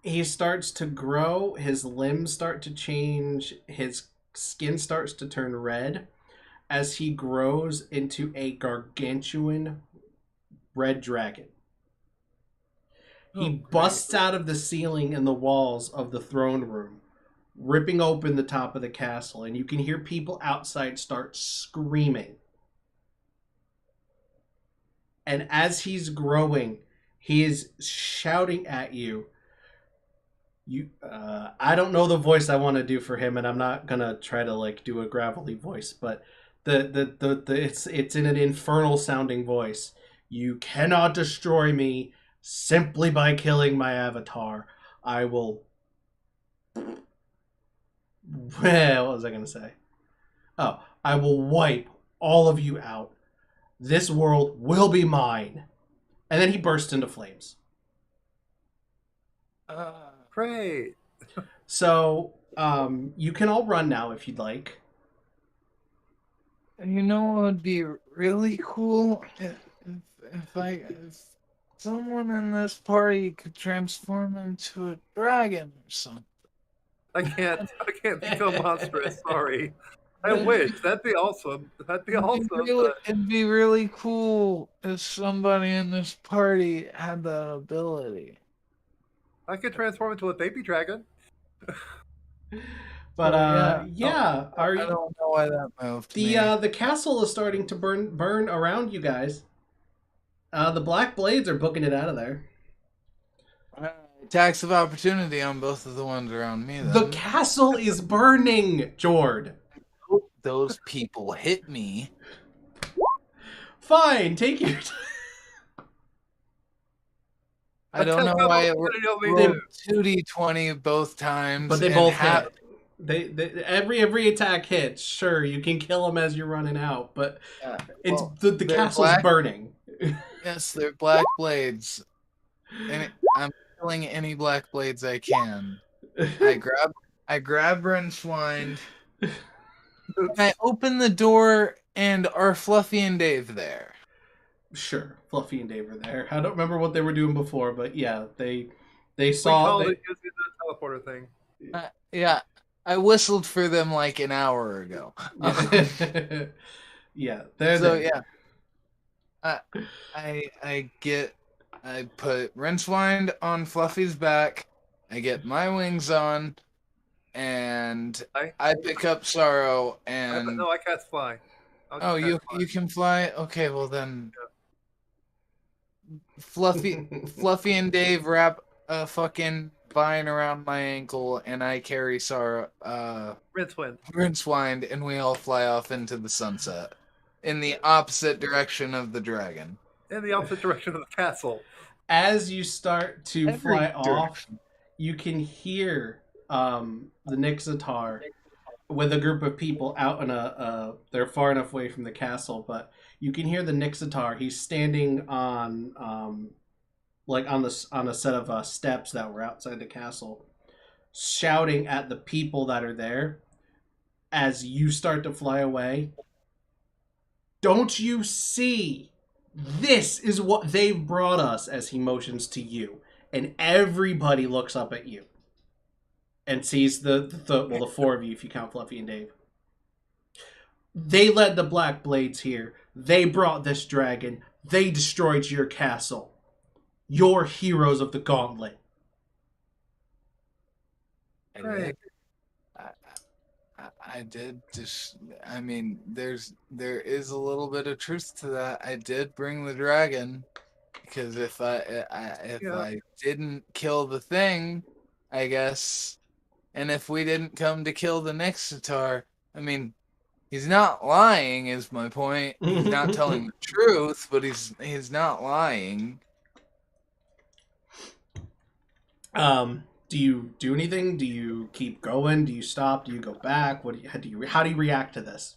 you. He starts to grow, his limbs start to change, his skin starts to turn red as he grows into a gargantuan red dragon. He busts out of the ceiling and the walls of the throne room, ripping open the top of the castle, and you can hear people outside start screaming. And as he's growing, he is shouting at you. I don't know the voice I want to do for him, and I'm not gonna try to like do a gravelly voice, but it's in an infernal sounding voice. You cannot destroy me simply by killing my avatar. I will. Well, what was I gonna say? Oh, I will wipe all of you out. This world will be mine. And then he bursts into flames. Great. So, you can all run now if you'd like. You know what would be really cool if someone in this party could transform into a dragon or something. I can't become monstrous. Sorry. I wish. That'd be awesome. That'd be awesome. It'd be really cool if somebody in this party had that ability. I could transform into a baby dragon. But I are don't know why that moved me. the castle is starting to burn around you guys. The black blades are booking it out of there. Tax of opportunity on both of the ones around me. Then. The castle is burning, Jord. Those people hit me. Fine, take your time. I don't know why it rolled 2d20 both times. But they both hit. They every attack hits. Sure, you can kill them as you're running out, but it's the castle's burning. Yes, they're black blades, and I'm killing any black blades I can. I grab Rincewynd. I open the door, and are Fluffy and Dave there? Sure, Fluffy and Dave are there. I don't remember what they were doing before, but yeah, they saw it using the teleporter thing. Yeah, I whistled for them like an hour ago. Yeah, they're so there. Yeah. I put Rincewynd on Fluffy's back. I get my wings on, and I pick up Sarro and. No, I can't fly. You can fly. Okay, well then. Yeah. Fluffy and Dave wrap a fucking vine around my ankle, and I carry Sarro. Rincewynd, and we all fly off into the sunset. In the opposite direction of the dragon. In the opposite direction of the castle. As you start to fly off, you can hear the Nixatar with a group of people out in they're far enough away from the castle, but you can hear the Nixatar. He's standing on on a set of steps that were outside the castle, shouting at the people that are there as you start to fly away. Don't you see? This is what they've brought us, as he motions to you. And everybody looks up at you and sees the four of you, if you count Fluffy and Dave. They led the Black Blades here. They brought this dragon. They destroyed your castle. You're heroes of the gauntlet. I did just. I mean, there is a little bit of truth to that. I did bring the dragon because if Yeah. I didn't kill the thing, I guess, and if we didn't come to kill the Nixitar, I mean, he's not lying. Is my point. He's not telling the truth, but he's not lying. Do you do anything? Do you keep going? Do you stop? Do you go back? How do you react to this?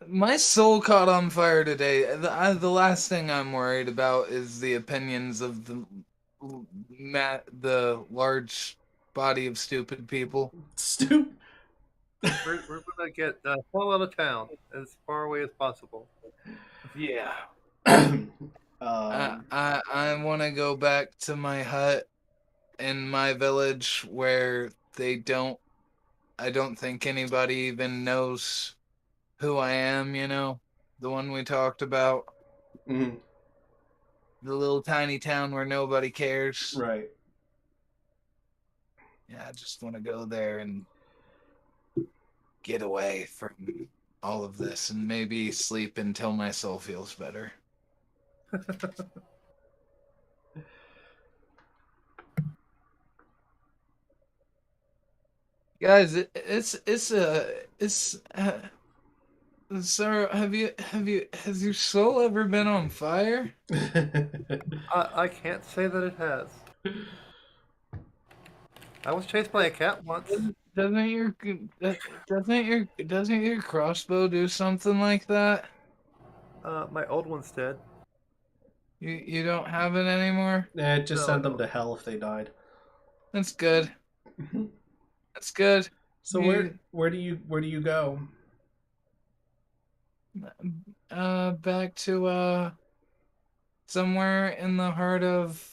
My soul caught on fire today. The last thing I'm worried about is the opinions of the large body of stupid people. Stupid. We're gonna get the hell out of town as far away as possible. Yeah. um, I want to go back to my hut in my village where I don't think anybody even knows who I am, the one we talked about. mhm, The little tiny town where nobody cares. right. Yeah, I just want to go there and get away from all of this and maybe sleep until my soul feels better. Guys, Sarro, has your soul ever been on fire? I can't say that it has. I was chased by a cat once. Doesn't your crossbow do something like that? My old one's dead. You don't have it anymore? Just No, send I them don't. to hell if they died. That's good. That's good. So where do you go? Back to somewhere in the heart of,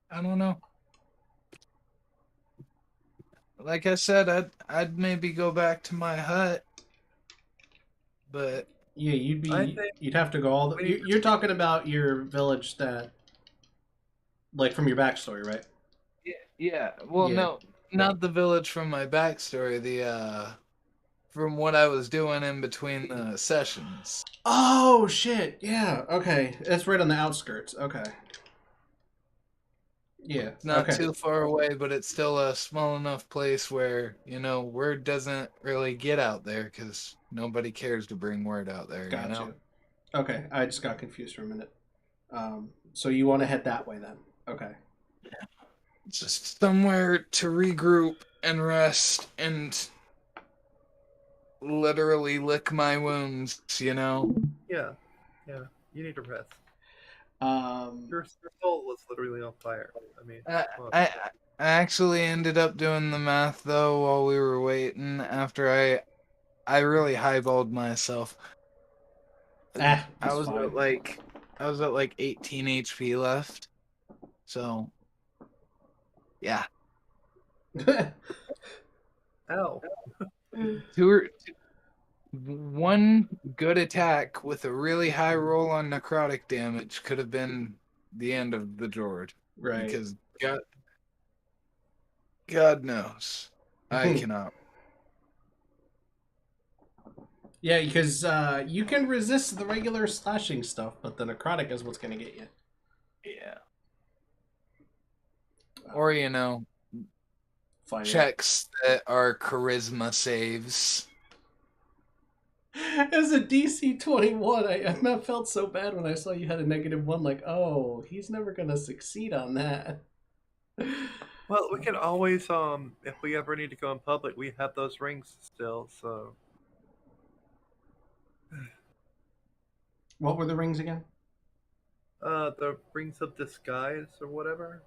I don't know. Like I said, I'd maybe go back to my hut, but Yeah, I think you'd have to go all the. we need You're talking about your village that, like from your backstory, right? yeah. Well, Yeah. no, not the village from my backstory. The from what I was doing in between the sessions. Oh shit! Yeah. Okay, that's right on the outskirts. Okay. Yeah. It's not Okay. too far away, but it's still a small enough place where word doesn't really get out there because nobody cares to bring word out there. Gotcha. Okay, I just got confused for a minute. So you want to head that way then? Okay. Just somewhere to regroup and rest and literally lick my wounds. Yeah. You need to rest. Um. Your soul was literally on fire. I mean, I, come on. I I actually ended up doing the math though while we were waiting after I really highballed myself. Ah, I it's was fine. at like I was at like 18 HP left. So, yeah. Ow. One good attack with a really high roll on necrotic damage could have been the end of the Jord. Right. Because God knows. I cannot. Yeah, because you can resist the regular slashing stuff, but the necrotic is what's going to get you. Yeah. Or, Fine. checks that are charisma saves. As a DC 21, I felt so bad when I saw you had a -1. Like, oh, he's never going to succeed on that. Well, we can always, if we ever need to go in public, we have those rings still, so. What were the rings again? The rings of disguise or whatever.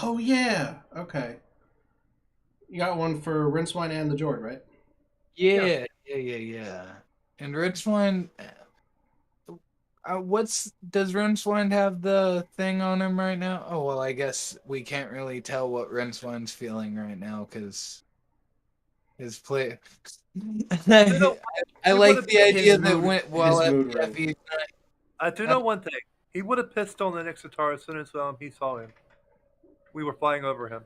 Oh, yeah. Okay. You got one for Rincewynd and the Jord, right? Yeah. And Rincewynd, does Rincewynd have the thing on him right now? Oh well, I guess we can't really tell what Rincewind's feeling right now because his play. I He like would've- the idea His that mood- went while his mood FTFE. I do know one thing. He would have pissed on the Nixitar as soon as he saw him. We were flying over him.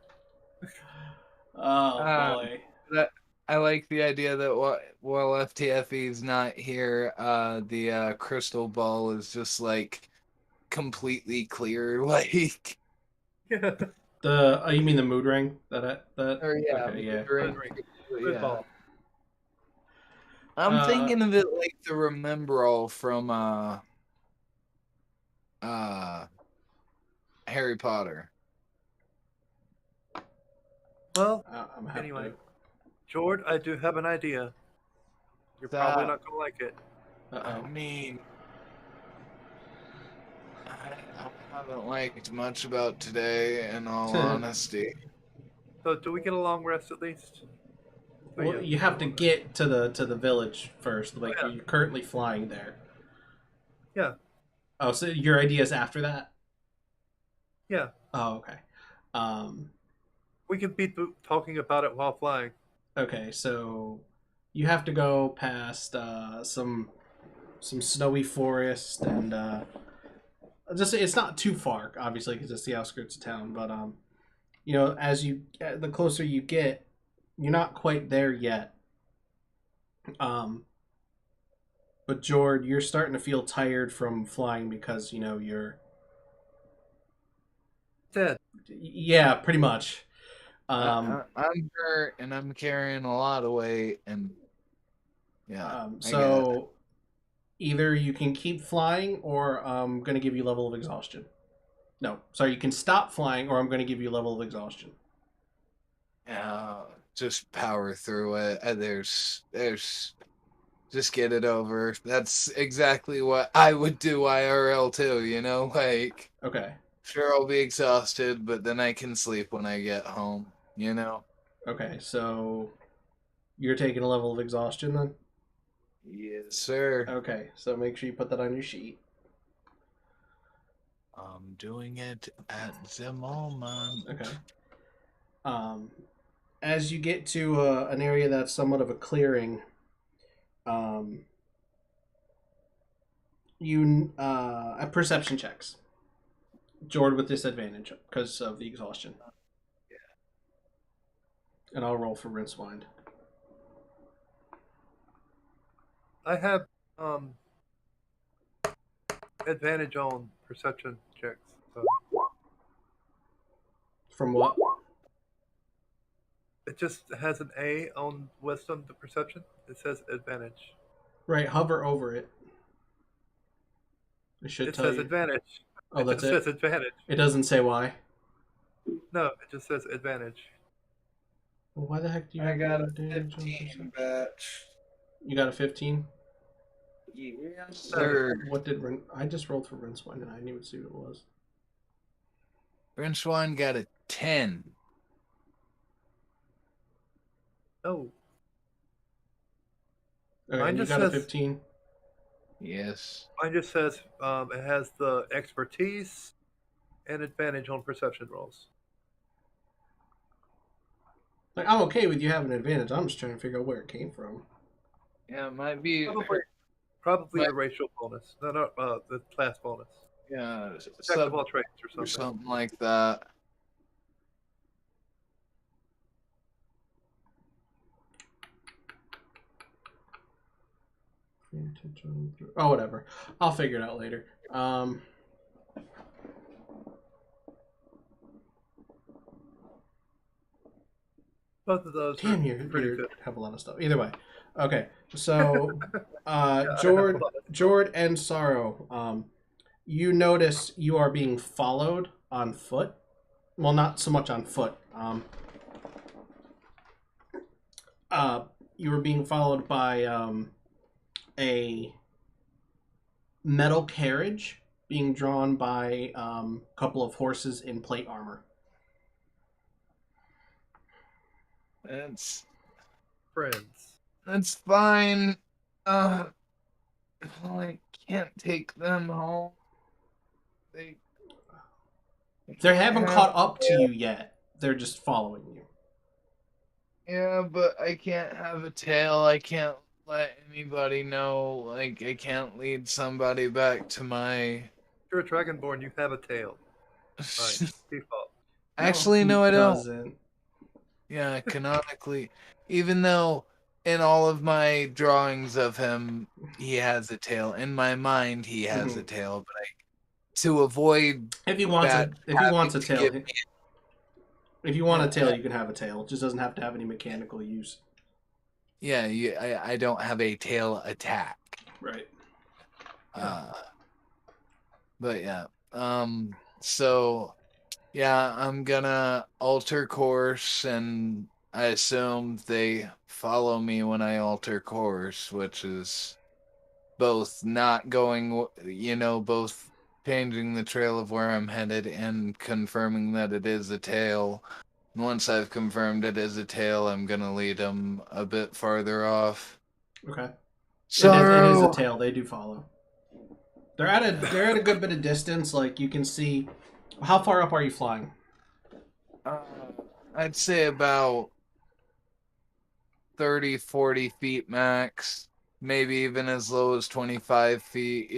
Oh Um, boy. that I like the idea that while FTFE is not here, the crystal ball is just like completely clear, like Yeah. The you mean the mood ring? That or yeah, okay, yeah. ring. Ring. Yeah. Football. I'm Uh thinking of it like the remember all from uh Harry Potter. Well, I'm happy anyway, to. Jord, I do have an idea. You're probably That not gonna like it. I Uh-oh. mean, I haven't liked much about today, in all honesty. So, do we get a long rest at least? Oh, Well, yeah. you have to get to the village first. Oh, Like yeah. you're currently flying there. Yeah. Oh, so your idea is after that? Yeah. Oh, okay. Um, We can be talking about it while flying. okay, so you have to go past some snowy forest and just it's not too far, obviously, because it's the outskirts of town. But you know, as you the closer you get, you're not quite there yet. Um, but Jord, you're starting to feel tired from flying because you know you're Dead. yeah, pretty much. I'm hurt and I'm carrying a lot of weight, and yeah, I get it. So either you can keep flying, or I'm going to give you level of exhaustion. No, sorry, you can stop flying, or I'm going to give you level of exhaustion. Yeah, just power through it. There's just get it over. That's exactly what I would do IRL too, you know? Like, Okay. sure, I'll be exhausted, but then I can sleep when I get home, you know? Okay, so you're taking a level of exhaustion then? Yes, sir. Okay, so make sure you put that on your sheet. I'm doing it at the moment. Okay. Um, as you get to an area that's somewhat of a clearing, um, you perception checks. Jord with disadvantage because of the exhaustion. And I'll roll for Rincewynd. I have advantage on perception checks. So From what? it just has an A on wisdom to perception. It says advantage. Right, hover over it. It should It tell says you. advantage. Oh, It that's just says it? advantage. It doesn't say why. No, it just says advantage. Well, why the heck do you I have got a advantage on 15 perception? batch. You got a 15? Yes, sir. What did I just rolled for Rincewynd and I didn't even see what it was. Rincewynd got a 10. Oh, Okay, mine and you just got a says 15? Yes. mine just says it has the expertise and advantage on perception rolls. Like, I'm okay with you having an advantage. I'm just trying to figure out where it came from. Yeah, it might be. Probably Might, the racial bonus. No, no, the class bonus. yeah, Jack of all trades or or something. something like that. Oh, whatever. I'll figure it out later. Both of those Damn, are pretty you good. have a lot of stuff. Either way. Okay, so I have a Jord, lot of- Jord and Sarro, you notice you are being followed on foot. Well, not so much on foot. You were being followed by a metal carriage being drawn by a couple of horses in plate armor. That's friends. fine. Well, I can't take them home. They They haven't caught up to you yet. They're just following you. Yeah, but I can't have a tail. I can't let anybody know. Like, I can't lead somebody back to my. If you're a dragonborn, you have a tail. Right. Default. Actually, no, he I don't. doesn't. Yeah, canonically, even though in all of my drawings of him, he has a tail. In my mind, he has a tail, but to avoid If he wants that a if he having wants a to tail, give me, if you want a yeah, tail, you can have a tail. It just doesn't have to have any mechanical use. I don't have a tail attack. Right. Uh, but yeah, so yeah, I'm gonna alter course, and I assume they follow me when I alter course, which is both not going, both changing the trail of where I'm headed and confirming that it is a tail. Once I've confirmed it is a tail, I'm gonna lead them a bit farther off. Okay. It is a Sarro! tail. They do follow. They're at a good bit of distance. Like you can see. How far up are you flying? Uh, I'd say about 30, 40 feet max. Maybe even as low as 25 feet,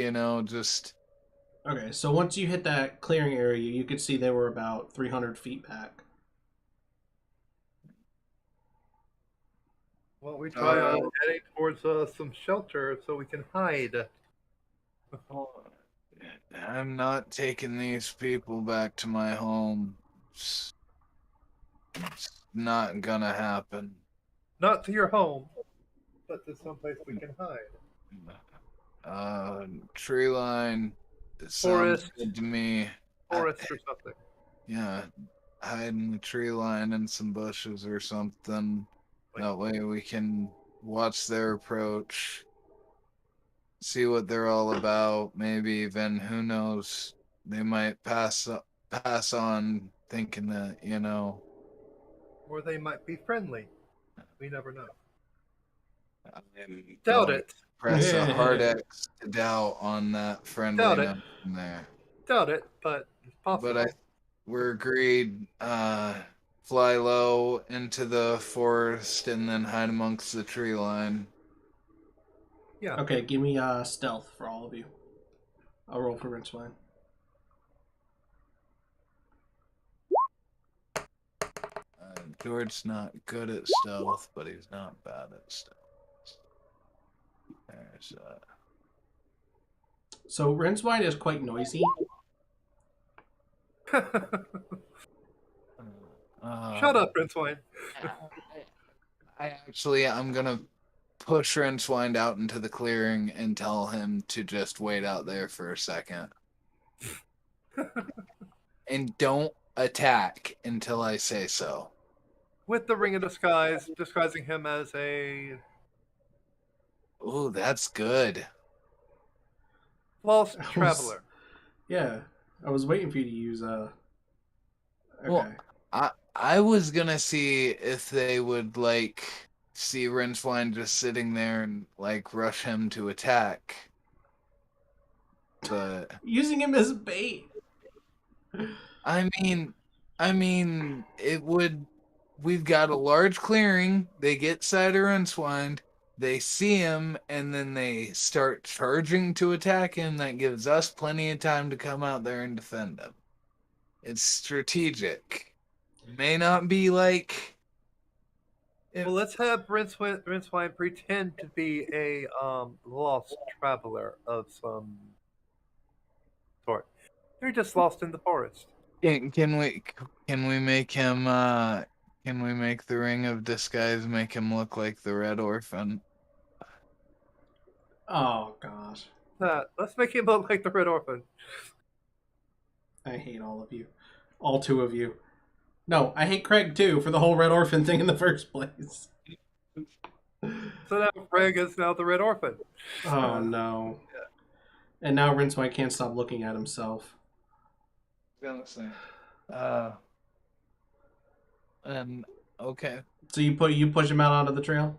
just. Okay, so once you hit that clearing area, you could see they were about 300 feet back. Well, we try heading towards some shelter so we can hide. I'm not taking these people back to my home. It's not gonna happen. Not to your home, but to someplace we can hide. Tree line. It sounds Forest, good to me. forest or something. Yeah, hide in the tree line and some bushes or something. That way we can watch their approach, see what they're all about. Maybe even, who knows, they might pass on thinking that. Or they might be friendly. We never know. I'm Doubt going to it. press a hard X to doubt on that Doubt it. friendliness in there. Doubt it, but it's possible. But we're agreed. Fly low into the forest and then hide amongst the tree line. Yeah. Okay, give me stealth for all of you. I'll roll for Rincewynd. Jord's not good at stealth, but he's not bad at stealth. There's So Rincewynd is quite noisy. Shut up, Rincewynd. I'm gonna push Rincewynd out into the clearing and tell him to just wait out there for a second. And don't attack until I say so. With the ring of disguise, disguising him as a Ooh, that's good. lost traveler. Yeah, I was waiting for you to use Okay. Well, I was gonna see if they would see Rincewynd just sitting there and rush him to attack. But Using him as bait. I mean, it would. We've got a large clearing. They get sight of Rincewynd. They see him, and then they start charging to attack him. That gives us plenty of time to come out there and defend him. It's strategic. May not be like. Well, let's have Rincewynd pretend to be a lost traveler of some sort. They're just lost in the forest. Can we make him can we make the ring of disguise make him look like the Red Orphan? Oh gosh, Let's make him look like the Red Orphan. I hate all of you, all two of you. No, I hate Craig too for the whole Red Orphan thing in the first place. So now Craig is now the Red Orphan. Oh no. Yeah. And now Rincewynd can't stop looking at himself. And okay. So you push him out onto the trail?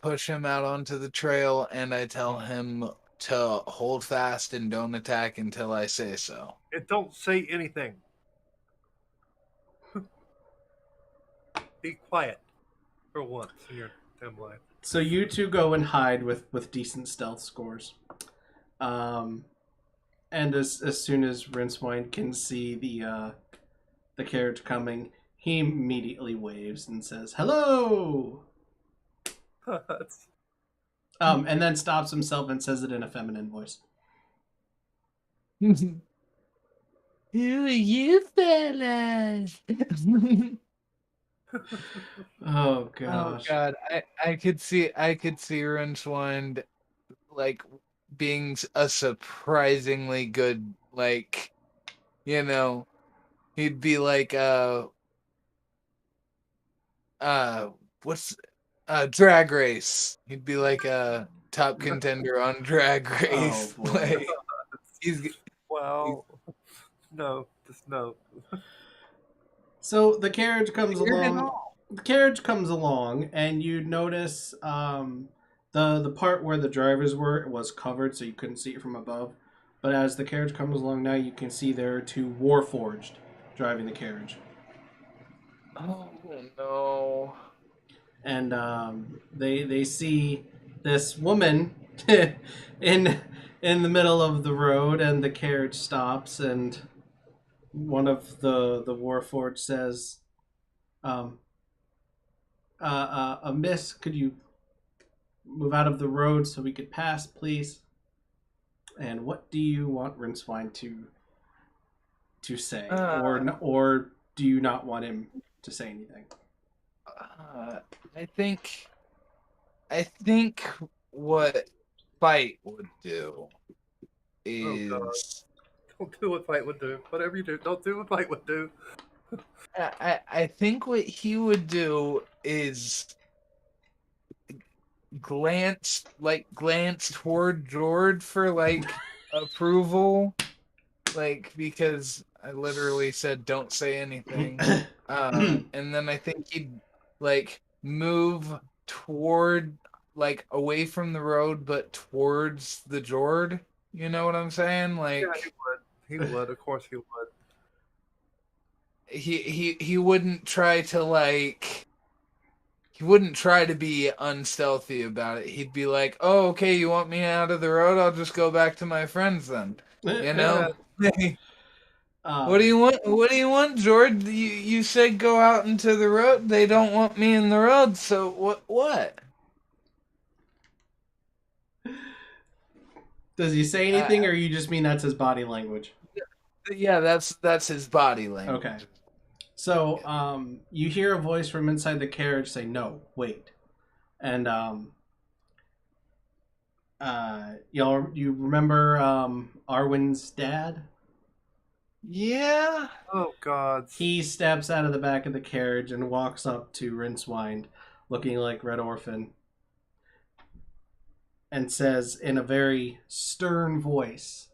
Push him out onto the trail, and I tell him to hold fast and don't attack until I say so. And don't say anything. Be quiet for once in your damn life. So you two go and hide with decent stealth scores. And as soon as Rincewynd can see the carriage coming, He immediately waves and says, "Hello!" That's- And then stops himself and says it in a feminine voice. Who are you fellas? Oh Oh gosh. God, I could see Rincewynd like being a surprisingly good, like, you know, he'd be like uh what's Drag Race. He'd be like a top contender on Drag Oh Race. boy. Like he's Well, no, just no. So the carriage comes weird and along. all. The carriage comes along, and you notice the part where the drivers were, it was covered, so you couldn't see it from above. But as the carriage comes along now, you can see there are two Warforged driving the carriage, Oh no. and they see this woman in in the middle of the road, and the carriage stops, and one of the Warforged says, um, "Miss, could you move out of the road so we could pass, please?" And what do you want Rincewynd to say, or do you not want him to say anything? Uh, I think I think what Fight would do Oh God! is Don't do what fight would do. Whatever you do, don't do what fight would do. I think what he would do is glance toward Jord for like approval, like because I literally said don't say anything. And then I think he'd like move toward like away from the road but towards the Jord. You know what I'm saying? Yeah, he Like would. He would. Of course, he would. he wouldn't try to like he wouldn't try to be unstealthy about it. He'd be like, "Oh, okay, you want me out of the road? I'll just go back to my friends then." You Yeah. know? What do um, you want? What do you want, Jord? You said go out into the road. They don't want me in the road, so what? does he say anything, or you just mean that's his body language? Yeah, that's his body Okay. language. So you hear a voice from inside the carriage say, "No, wait," and you remember Arwen's dad? Yeah. Oh God. He steps out of the back of the carriage and walks up to Rincewynd, looking like Red Orphan, and says in a very stern voice,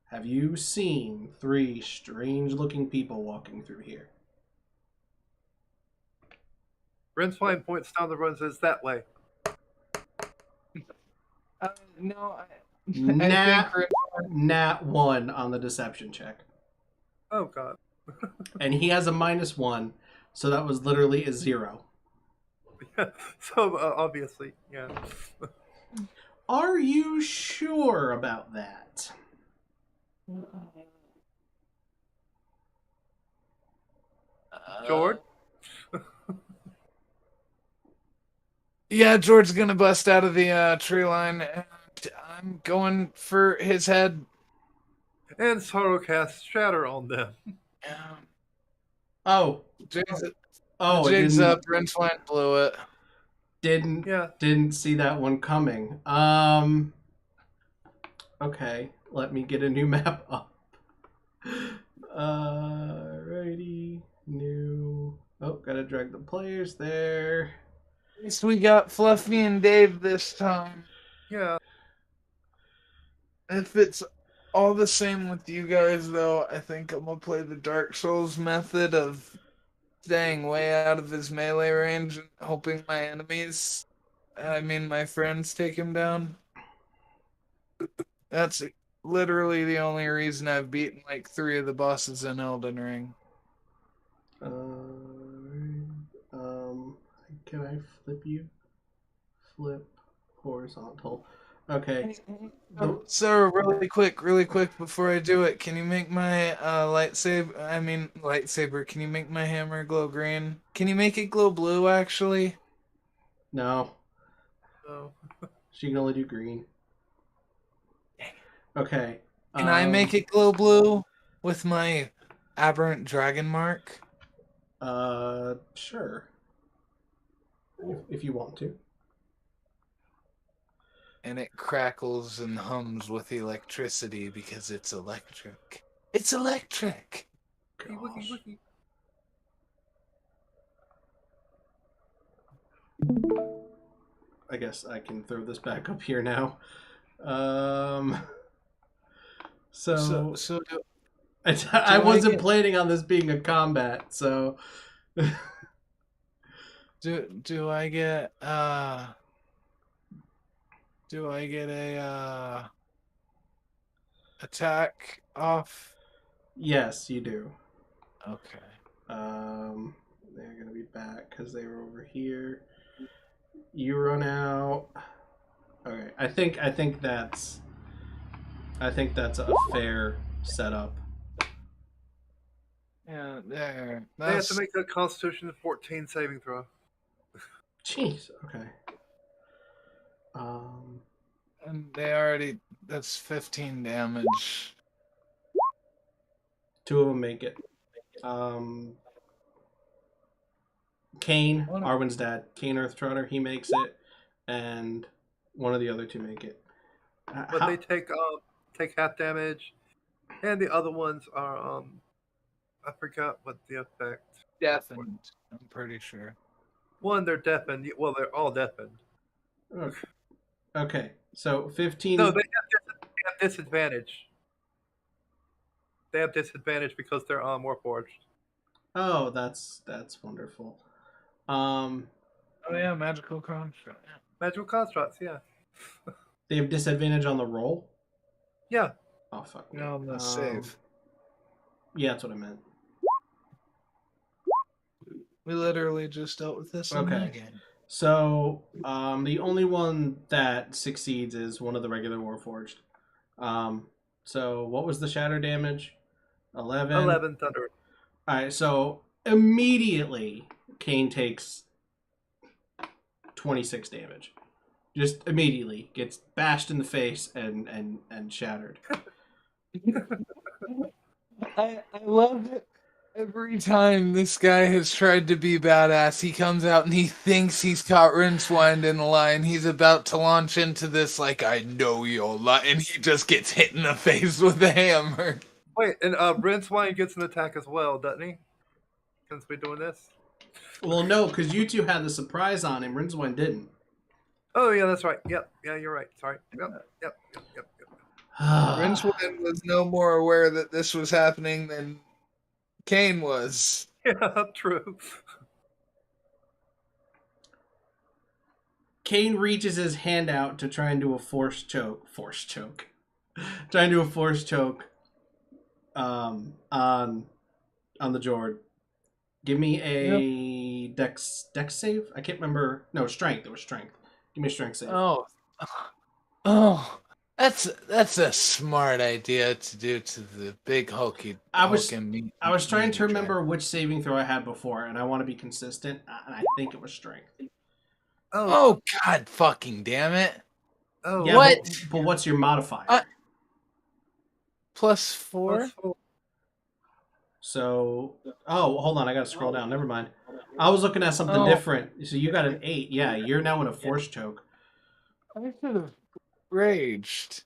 "Have you seen three strange-looking people walking through here?" Rincewynd points down the road and says, "That way." No, I think Nat, nat one on the deception check, Oh God. and he has a -1, so that was literally a 0. Yeah. So obviously, yeah. Are you sure about that? Jord. Yeah, George's gonna bust out of the tree line, and I'm going for his head. And Sarro casts Shatter on them. Um, Oh, Jig's, the oh, it jig's didn't up. Rincewind blew it. didn't Yeah. didn't see that one coming. Okay, let me get a new map up. Righty, new. Oh, gotta drag the players there. At least we got Fluffy and Dave this time. Yeah. If it's all the same with you guys, though, I think I'm gonna play the Dark Souls method of staying way out of his melee range and hoping my friends take him down. That's literally the only reason I've beaten like 3 of the bosses in Elden Ring. Um, can I flip you? Flip horizontal. Okay. So really quick, before I do it, can you make my lightsaber, can you make my hammer glow green? Can you make it glow blue, actually? No, Oh. she can only do green. Okay. Can I make it glow blue with my aberrant dragon mark? Sure. If you want to. And it crackles and hums with electricity because it's electric. It's electric! Wookie, wookie. I guess I can throw this back up here now. Um, so I wasn't planning on this being a combat, so do I get a attack off? yes, you do. Okay. They're gonna be back because they were over here. You run out. Okay, I think that's a fair setup. Yeah, there. They have to make a Constitution 14 saving throw. Jeez. Okay. And they already. That's 15 damage. 2 of them make it. Kane, Arwen's dad, Kane Earthtrotter, he makes it, and one of the other 2 make it. But they take half damage, and the other ones are I forgot what the effect. Deafened. I'm pretty sure. One, they're deafened. Well, they're all deafened. Okay, so 15. No, they have disadvantage. They have disadvantage because they're Warforged. Oh, that's wonderful. Oh yeah, magical construct. Yeah. Magical constructs, yeah. They have disadvantage on the roll? Yeah. Oh fuck. No, on the save. Yeah, that's what I meant. We literally just dealt with this in that game. So, the only one that succeeds is one of the regular Warforged. So what was the shatter damage? 11. 11 thunder. All right, so immediately Kane takes 26 damage. Just immediately gets bashed in the face and shattered. I love it. Every time this guy has tried to be badass, he comes out and he thinks he's caught Rincewynd in a lie, and he's about to launch into this like, I know you'll lie, and he just gets hit in the face with a hammer. Wait, and Rincewynd gets an attack as well, doesn't he? Since we're doing this? Well, no, because you 2 had the surprise on him. Rincewynd didn't. Oh, yeah, that's right. Yep. Yeah, you're right. Sorry. Yep. Rincewynd was no more aware that this was happening than Kane was. Yeah, true. Kane reaches his hand out to try and do a force choke. Try and do a force choke on the Jord. Give me a dex save? I can't remember. No, strength. It was strength. Give me a strength save. Oh. That's a smart idea to do to the big hulky. I was trying to remember which saving throw I had before, and I want to be consistent, and I think it was strength. Oh god fucking damn it. Oh, yeah, what? But what's your modifier? +4? So, hold on, I gotta scroll down. Never mind. I was looking at something different. So you got an 8. Yeah, you're now in a force choke. I should have raged.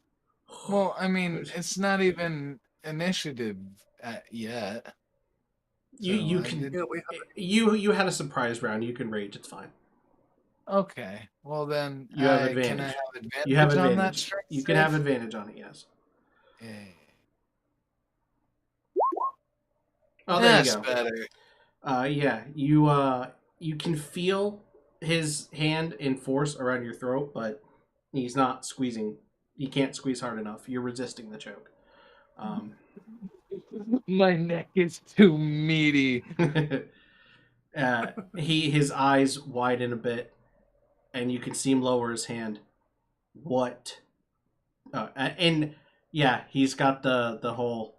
Well, I mean, it's not even initiative yet. You had a surprise round. You can rage. It's fine. Okay. Well then, you have advantage. Can I have advantage? You have advantage. On that strength you can save? have advantage on it. Yes. Yeah. Oh, there you go. Better. Yeah. You can feel his hand in force around your throat, but he's not squeezing. He can't squeeze hard enough. You're resisting the choke. My neck is too meaty. His eyes widen a bit, and you can see him lower his hand. What And yeah, he's got the whole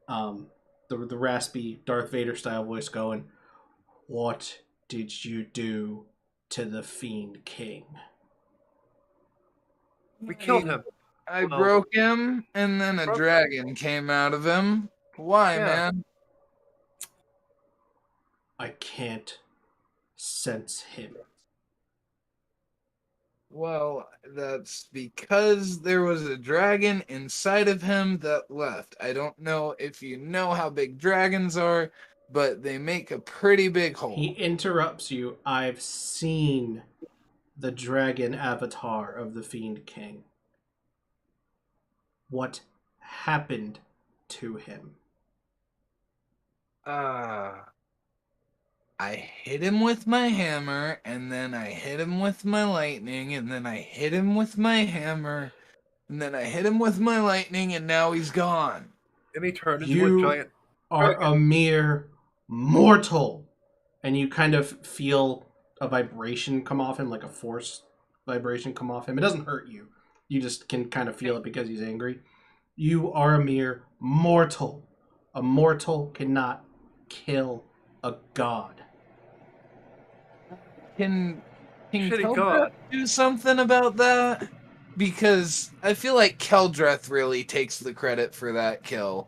the raspy Darth Vader style voice going. What did you do to the Fiend King? We killed him. I Well, broke him, and then a broke him. dragon came out of him. Why, Yeah. man? I can't sense him. Well, that's because there was a dragon inside of him that left. I don't know if you know how big dragons are, but they make a pretty big hole. He interrupts you. I've seen the dragon avatar of the Fiend King. What happened to him? I hit him with my hammer, and then I hit him with my lightning, and then I hit him with my hammer, and then I hit him with my lightning, and now he's gone. And he turned into a You giant. are a mere mortal. And you kind of feel a vibration come off him, like a force vibration come off him. It doesn't hurt you. You just can kind of feel it because he's angry. You are a mere mortal. A mortal cannot kill a god. Can Shitty Keldreth god. do something about that? Because I feel like Keldreth really takes the credit for that kill.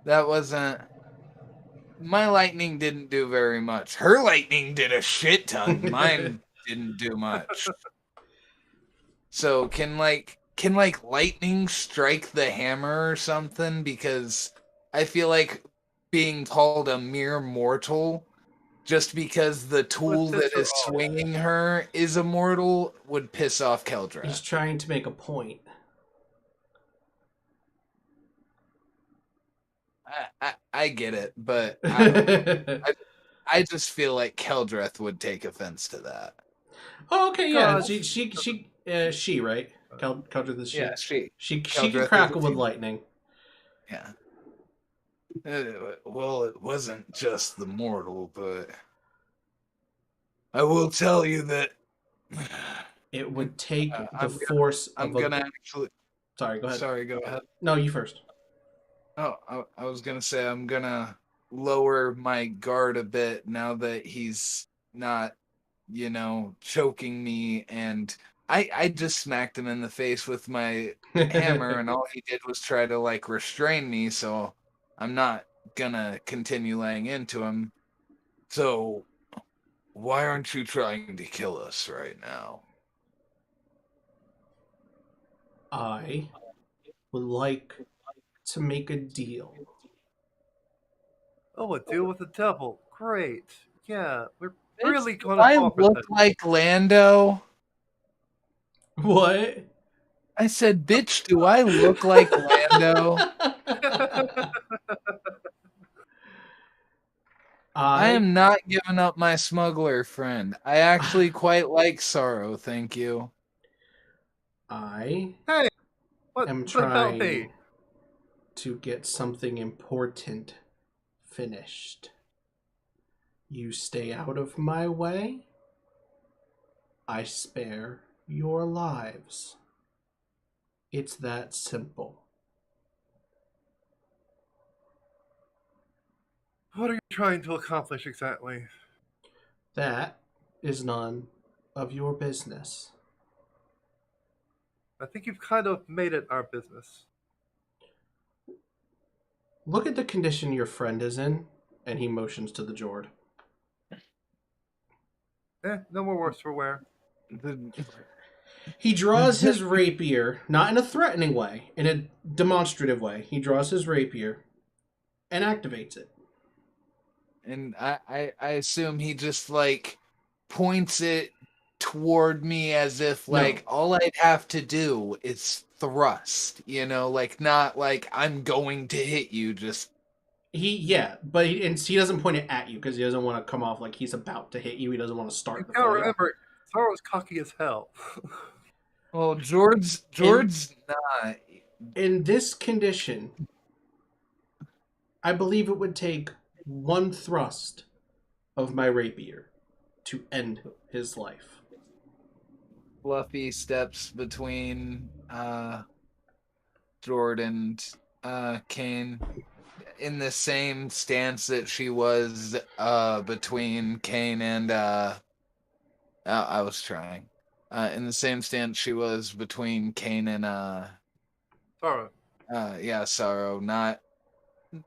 That wasn't... My lightning didn't do very much. Her lightning did a shit ton. Mine didn't do much. So can lightning strike the hammer or something? Because I feel like being called a mere mortal just because the tool Would piss that her is off. swinging her is immortal would piss off He's Keldreth. trying to make a point. I get it, but I just feel like Keldreth would take offense to that. Oh, okay, yeah. God. She, right? Keldreth is she. Yeah, She Keldreth can is crackle a with female. lightning. Yeah. Well, it wasn't just the mortal, but I will tell you that It would take the I'm force of gonna a. actually. Sorry, go ahead. Sorry, go ahead. No, you first. Oh, I was gonna say I'm gonna lower my guard a bit now that he's not, choking me, and I just smacked him in the face with my hammer, and all he did was try to restrain me, so I'm not gonna continue laying into him. So why aren't you trying to kill us right now? I would like to make a deal. Oh, a deal with the devil. Great. Yeah, we're Bitch, really do gonna I fall for look this. like Lando? What? I said, bitch, do I look like Lando? I am not giving up my smuggler friend. I actually quite like Sarro, thank you. I Hey, what am about me? trying to get something important finished. You stay out of my way, I spare your lives. It's that simple. What are you trying to accomplish exactly? That is none of your business. I think you've kind of made it our business. Look at the condition your friend is in, and he motions to the Jord. No more worse for wear. He draws his rapier, not in a threatening way, in a demonstrative way. He draws his rapier and activates it. And I assume he just points it toward me as if all I'd have to do is thrust, not I'm going to hit you, just But he doesn't point it at you because he doesn't want to come off like he's about to hit you. He doesn't want to start You the gotta fight. remember, Sarro's cocky as hell. Well, Jord's not. In this condition, I believe it would take one thrust of my rapier to end his life. Fluffy steps between Jord and Kane in the same stance that she was between Kane and I was trying. In the same stance she was between Kane and Sarro. Sarro, not a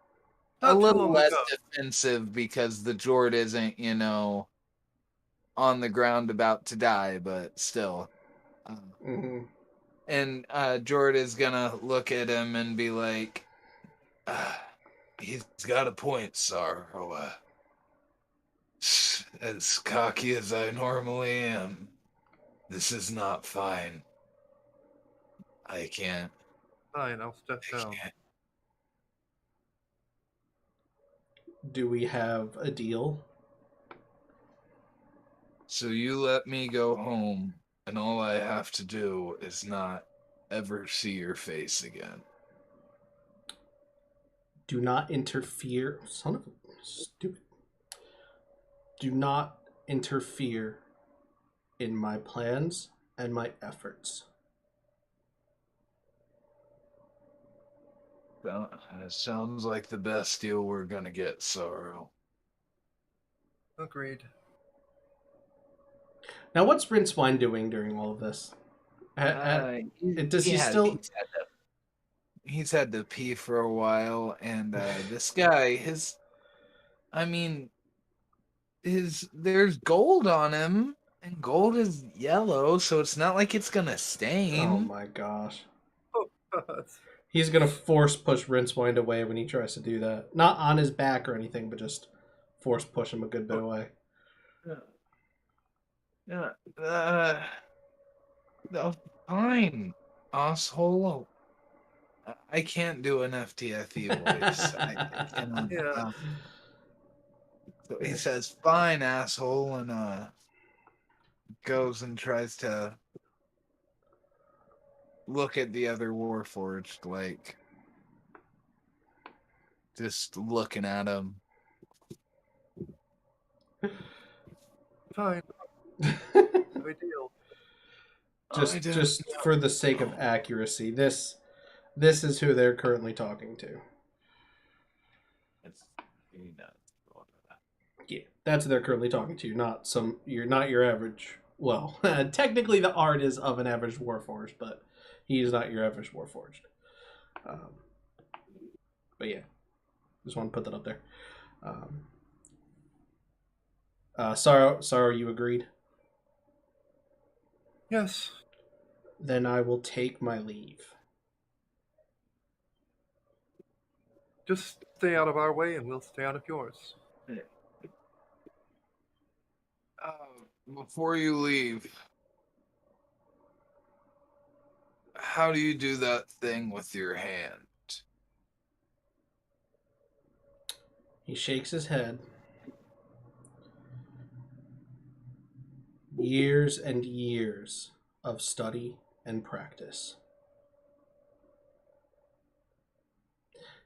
Not too little long less ago. defensive because the Jord isn't, on the ground about to die, but still. Mm-hmm. And Jord is gonna look at him and be like, he's got a point, Sarro. As cocky as I normally am, this is not fine. I can't. Fine, I'll step I down. can't. Do we have a deal? So you let me go home, and all I have to do is not ever see your face again. Do not interfere. Son of a stupid. Do not interfere in my plans and my efforts. It sounds like the best deal we're gonna get, Sorrow. Agreed. Now, what's Rincewynd doing during all of this? Does he still? He's had to pee for a while, and this guy, I mean, there's gold on him, and gold is yellow, so it's not like it's gonna Oh stain. my gosh. Oh, God. He's gonna force push Rincewynd away when he tries to do that. Not on his back or anything, but just force push him a good bit away. Yeah. No, fine, asshole. I can't do an FTFE voice. I cannot. Yeah. So he says, "Fine, asshole," and goes and tries to look at the other Warforged, like just looking at him. Fine. No big deal. just for the sake of accuracy, this is who they're currently talking to. Yeah, that's who they're currently talking to. You're not your average. Well, technically the art is of an average Warforged, but he is not your average Warforged. But yeah, just want to put that up there. Sorrow, you agreed? Yes. Then I will take my leave. Just stay out of our way and we'll stay out of yours. Before you leave, how do you do that thing with your hand? He shakes his head. Years and years of study and practice.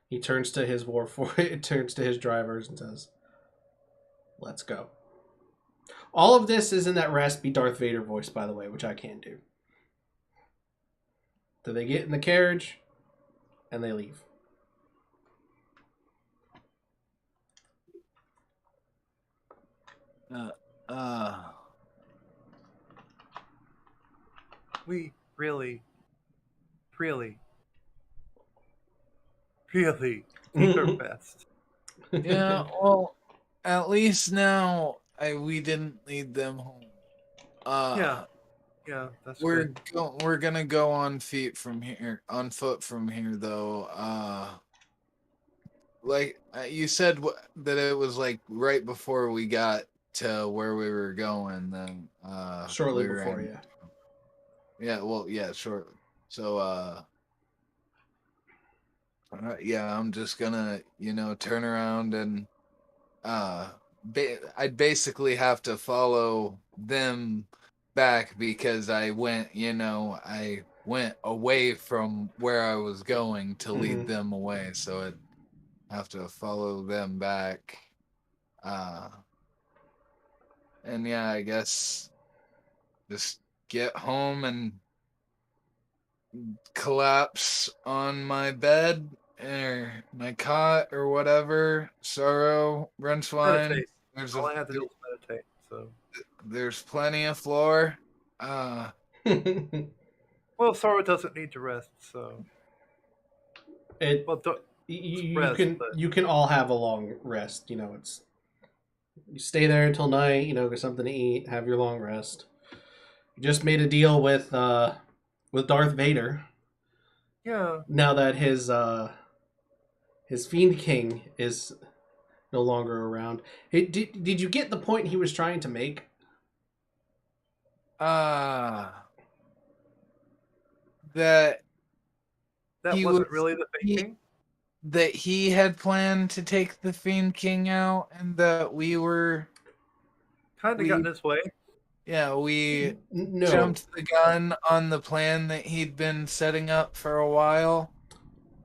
He turns to his turns to his drivers and says, "Let's go." All of this is in that raspy Darth Vader voice, by the way, which I can't do. So they get in the carriage and they leave. We really, really, really need our best. Yeah, well, at least now we didn't lead them home. Yeah, that's we're good. we're gonna go on foot from here though. Like you said that it was like right before we got to where we were going. Then Shortly we before, ran. yeah. Yeah, well, yeah, shortly. So yeah, I'm just gonna turn around and I'd basically have to follow them back because I went away from where I was going to lead them away, so I'd have to follow them back. And yeah, I guess just get home and collapse on my bed or my cot or whatever. Sarro, Rincewynd. Meditate. There's All I have to do is meditate. So, there's plenty of floor. well, Sarah doesn't need to rest. So, it well, you rest, can but you can all have a long rest. You know, it's you stay there until night. You know, get something to eat, have your long rest. You just made a deal with Darth Vader. yeah, Now that his Fiend King is no longer around. Did you get the point he was trying to make? That that he wasn't was really the thinking. that he had planned to take the Fiend King out, and that we Kind of got in his way. we No, jumped the gun on the plan that he'd been setting up for a while.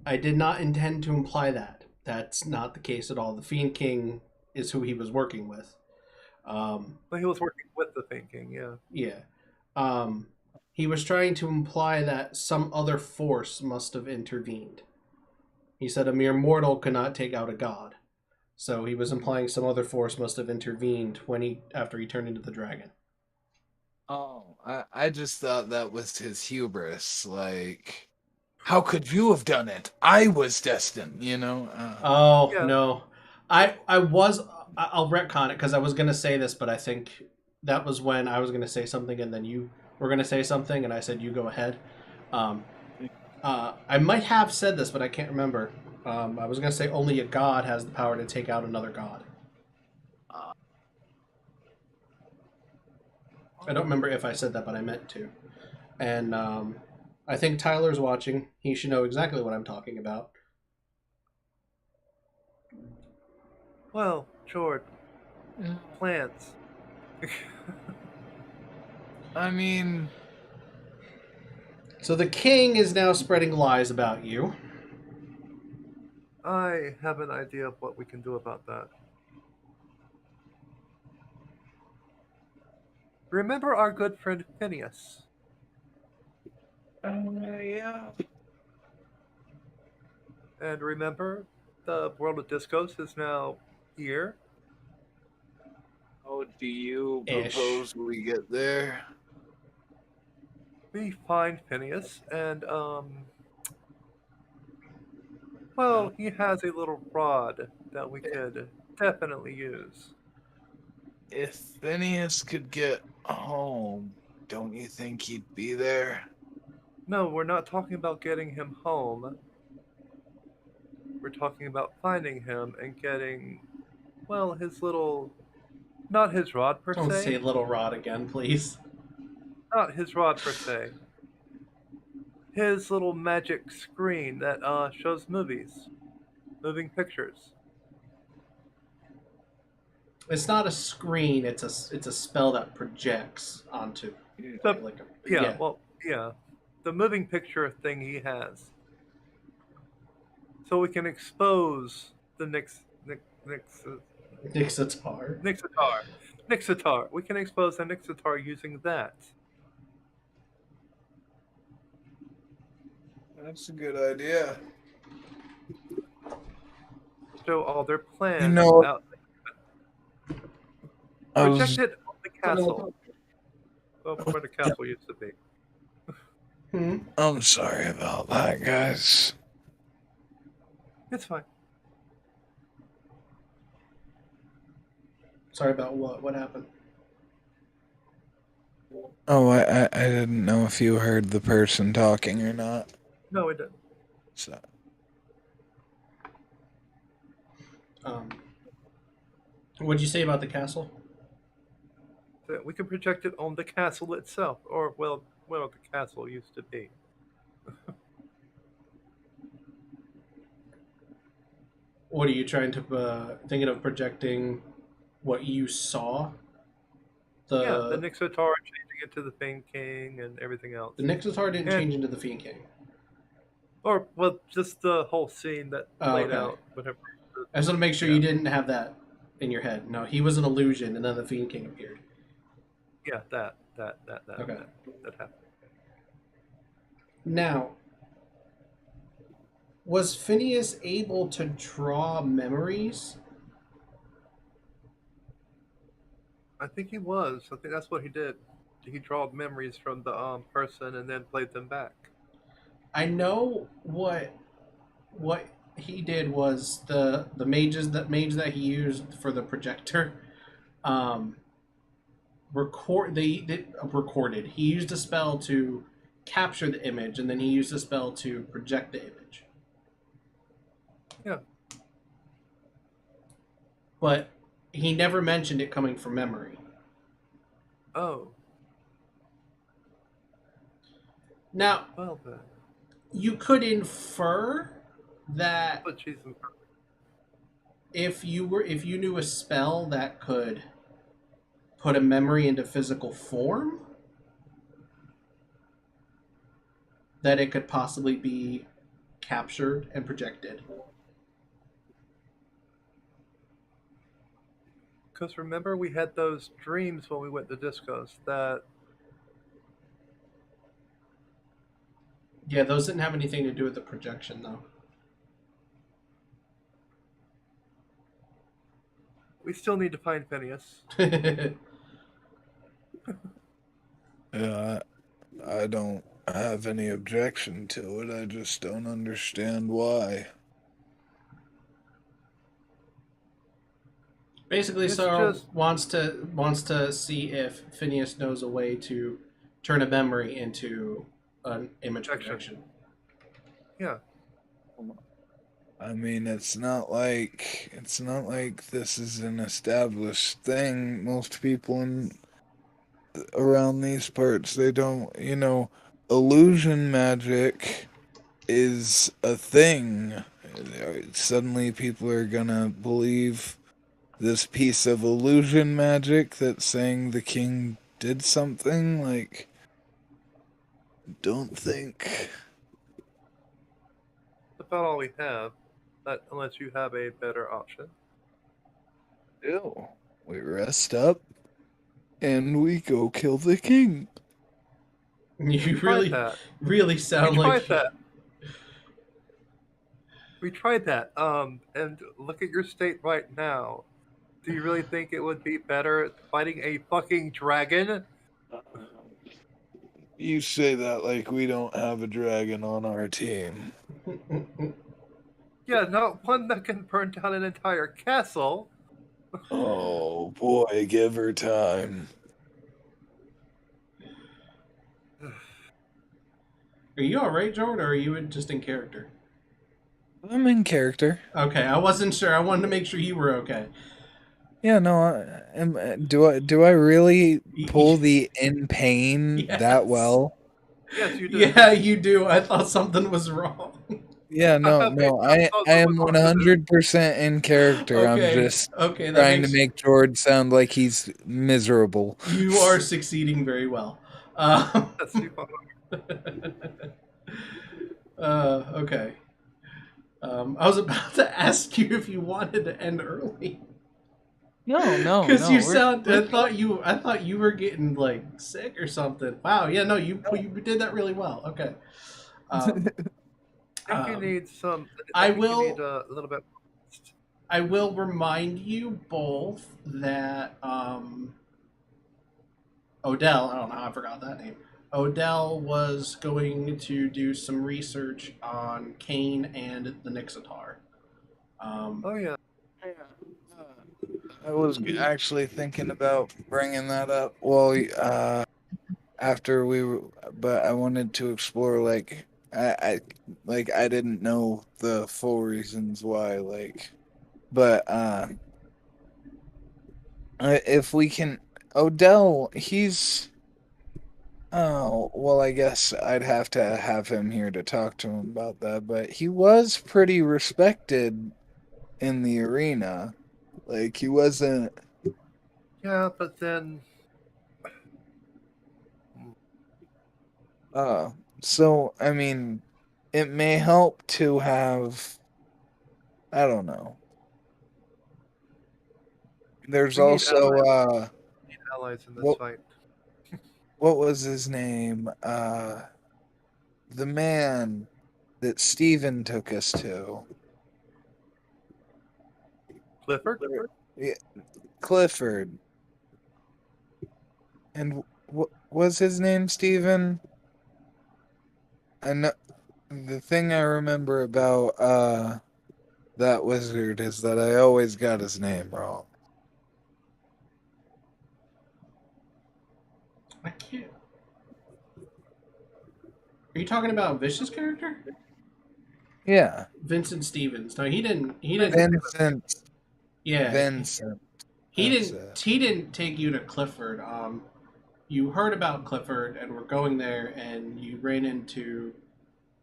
I did not intend to imply that. That's not the case at all. The Fiend King is who he was working with. But he was working with the thinking. Yeah. Yeah. He was trying to imply that some other force must have intervened. He said a mere mortal could not take out a god. So he was implying some other force must have intervened after he turned into the dragon. Oh, I just thought that was his hubris. Like, how could you have done it? I was destined, you know? Oh, Yeah. no. I'll retcon it because I was going to say this, but I think that was when I was going to say something and then you were going to say something and I said, you go ahead. I might have said this, but I can't remember. I was going to say only a god has the power to take out another god. I don't remember if I said that, but I meant to. And I think Tyler's watching. He should know exactly what I'm talking about. Well, Jord, plants. I mean, So the king is now spreading lies about you. I have an idea of what we can do about that. Remember our good friend Phineas? yeah. And remember, the world of discos is now here. How do you Ish. propose we get there? We find Phineas, and well, he has a little rod that we could definitely use. If Phineas could get home, don't you think he'd be there? No, we're not talking about getting him home. We're talking about finding him and getting, well, his little, not his rod per Don't say se, little rod again, please. not his rod per se. His little magic screen that shows movies, moving pictures. It's not a screen. It's a spell that projects onto. Yeah, the moving picture thing he has. So we can expose the Nixatar. Nixitar. We can expose the Nixitar using that. That's a good idea. Show all their plans. You know, out. I was- Project it on the castle. Well, where the castle used to be. I'm sorry about that, guys. It's fine. Sorry about what? What happened? Oh, I didn't know if you heard the person talking or not. No, it didn't. So, What'd you say about the castle? So we can project it on the castle itself, or well, the castle used to be. What are you trying to thinking of projecting? What you saw? The Nixitar changing into the Fiend King and everything else. The Nixatar didn't change into the Fiend King. Or well, just the whole scene that played okay. out. Whatever. I just want to make sure you didn't have that in your head. No, he was an illusion, and then the Fiend King appeared. Yeah, that Okay. that happened. Now, was Phineas able to draw memories? I think he was. I think that's what he did. He drew memories from the person and then played them back. I know what he did was the mage that he used for the projector um recorded. He used a spell to capture the image, and then he used a spell to project the image. Yeah. But he never mentioned it coming from memory. Oh. Now, Well then. you could infer that But she's if you knew a spell that could put a memory into physical form, that it could possibly be captured and projected. because remember we had those dreams when we went to discos that Yeah, those didn't have anything to do with the projection, though. we still need to find Phineas. Yeah, I don't have any objection to it. I just don't understand why. Basically, It's Sarro just wants to see if Phineas knows a way to turn a memory into an image projection. yeah. I mean, it's not like this is an established thing. Most people in around these parts, they don't, illusion magic is a thing. Suddenly people are gonna believe this piece of illusion magic that's saying the king did something. Like, don't think. That's about all we have. That unless you have a better option. Ew. We rest up and we go kill the king. You Tried that. really We sound tried like that. We tried that. And look at your state right now. Do you really think it would be better fighting a fucking dragon? You say that like we don't have a dragon on our team. Yeah, not one that can burn down an entire castle. Oh boy, give her time. Are you all right, Jord, or are you just in character? I'm in character. Okay, I wasn't sure. I wanted to make sure you were okay. Yeah, no, do I really pull the in pain Yes. that well? Yes, you do. Yeah, you do. I thought something was wrong. Yeah, no, I am 100% in character. I'm Okay, just okay, that trying to makes make Jord sound like he's miserable. you are succeeding very well. That's you. Okay. I was about to ask you if you wanted to end early. No, Because you sound. I thought you were getting like sick or something. Wow. Yeah. No. You did that really well. Okay. I think you need some. I think will. You need a little bit. I will remind you both that Odell. I don't know how I forgot that name. Odell was going to do some research on Kane and the Nixitar. Oh yeah. I was actually thinking about bringing that up. Well, after we were, but I wanted to explore I didn't know the full reasons why, but if we can, Odell, he's. Oh, well, I guess I'd have to have him here to talk to him about that, but he was pretty respected in the arena. Like, he wasn't. Yeah, but then. So, I mean, it may help to have. I don't know. There's We need also, allies. We need allies in this what, fight. what was his name? the man that Steven took us to. Clifford? Yeah, Clifford. And what was his name, Steven? I know the thing I remember about that wizard is that I always got his name wrong. I can't. Are you talking about Vicious character? Yeah. Vincent Stevens. No, he didn't. He didn't. Vincent. Yeah, Vincent. he That's didn't. it. He didn't take you to Clifford. You heard about Clifford and were going there, and you ran into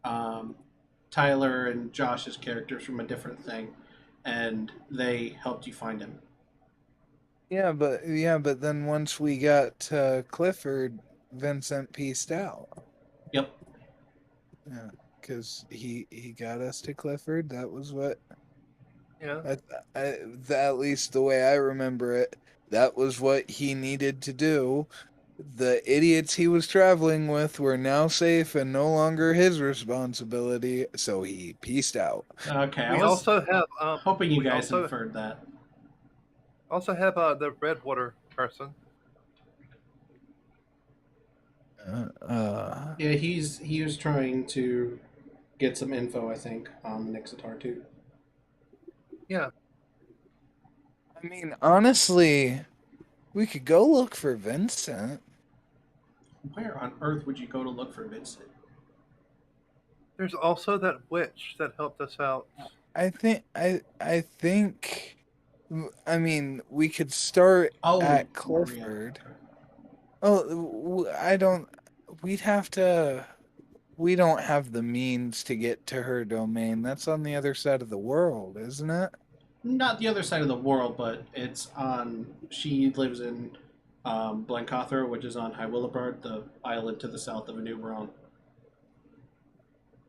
um, Tyler and Josh's characters from a different thing, and they helped you find him. Yeah, but then once we got to Clifford, Vincent pieced out. Yep. Yeah, because he got us to Clifford. That was what Yeah. at least the way I remember it. That was what he needed to do. The idiots he was traveling with were now safe and no longer his responsibility, so he pieced out. Okay, I We was also have hoping you we guys also inferred that. the Redwater person. Yeah, he was trying to get some info, I think, on the Nixitar too. Yeah. I mean, honestly, we could go look for Vincent. Where on earth would you go to look for Vincent? There's also that witch that helped us out. I think I mean, we could start Oh, at Maria. Clifford. Okay. Oh, I don't. We'd have to. We don't have the means to get to her domain. That's on the other side of the world, isn't it? Not the other side of the world, but it's on. She lives in Blencathra, which is on High Willowbard, the island to the south of Enuberon.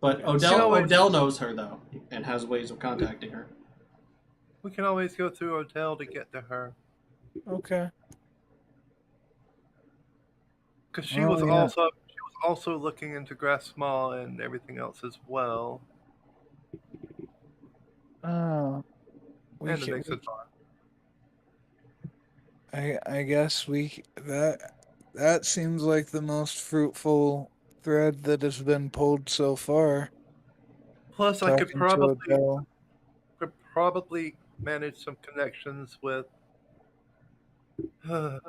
But Okay, so Odell knows her though, and has ways of contacting her. We can always go through Odell to get to her. okay. Because Oh yeah. she was also looking into Grass Small and everything else as well. Oh, we And the can. Nixitar. I guess that seems like the most fruitful thread that has been pulled so far. Plus I Talking to Adele. could probably manage some connections with the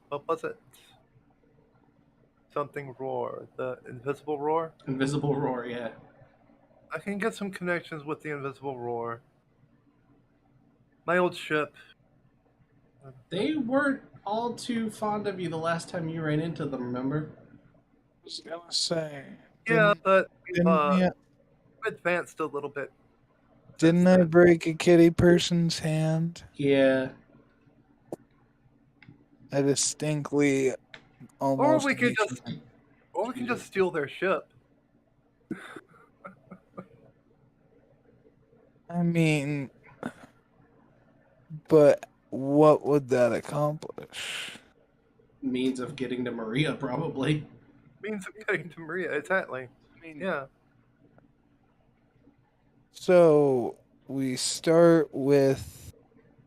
what was it? Something Roar. The Invisible Roar? Invisible Roar, yeah. I can get some connections with the Invisible Roar. My old ship. They weren't all too fond of you the last time you ran into them, remember? I was gonna say, Yeah, but we've didn't we, advanced a little bit since didn't I then. break a kitty person's hand? Yeah. I distinctly Or almost we could beat just you. steal their ship. I mean, but what would that accomplish? Means of getting to Maria, probably. Means of getting to Maria, exactly. I mean, Yeah. so we start with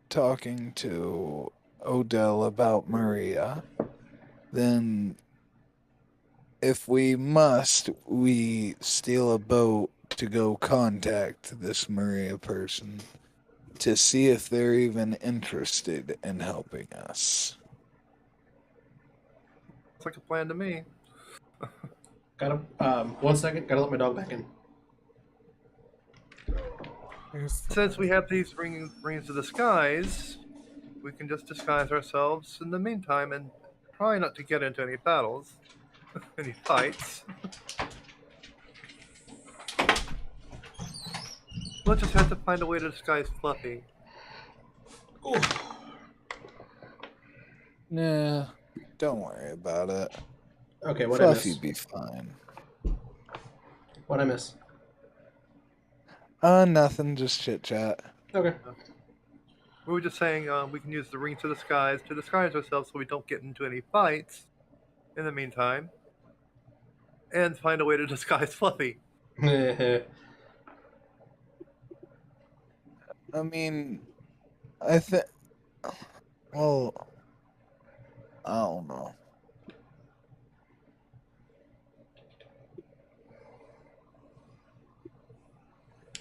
talking to Odell about Maria. Then, if we must, we steal a boat to go contact this Maria person to see if they're even interested in helping us. It's like a plan to me. Gotta 1 second, gotta let my dog back in. Since we have these rings of disguise, we can just disguise ourselves in the meantime and try not to get into any battles, any fights. We'll just have to find a way to disguise Fluffy. Ooh. Nah, don't worry about it. Okay, what I Fluffy'd miss? be fine. What I miss? Nothing, just chit chat. Okay. We were just saying we can use the rings of disguise to disguise ourselves so we don't get into any fights in the meantime. and find a way to disguise Fluffy. I mean, I think. Well, I don't know.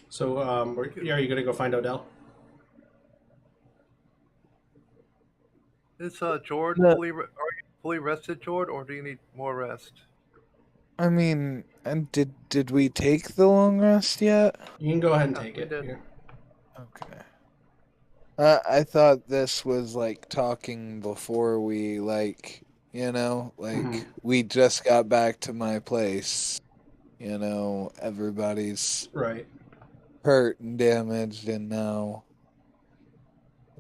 So, are you gonna go find Odell? Is Jord No. are you fully rested, Jord, or do you need more rest? I mean, and did we take the long rest yet? You can go ahead and Yeah, take we it. did. Here. Okay. I thought this was like talking before we Mhm. we just got back to my place. Everybody's Right. hurt and damaged and now.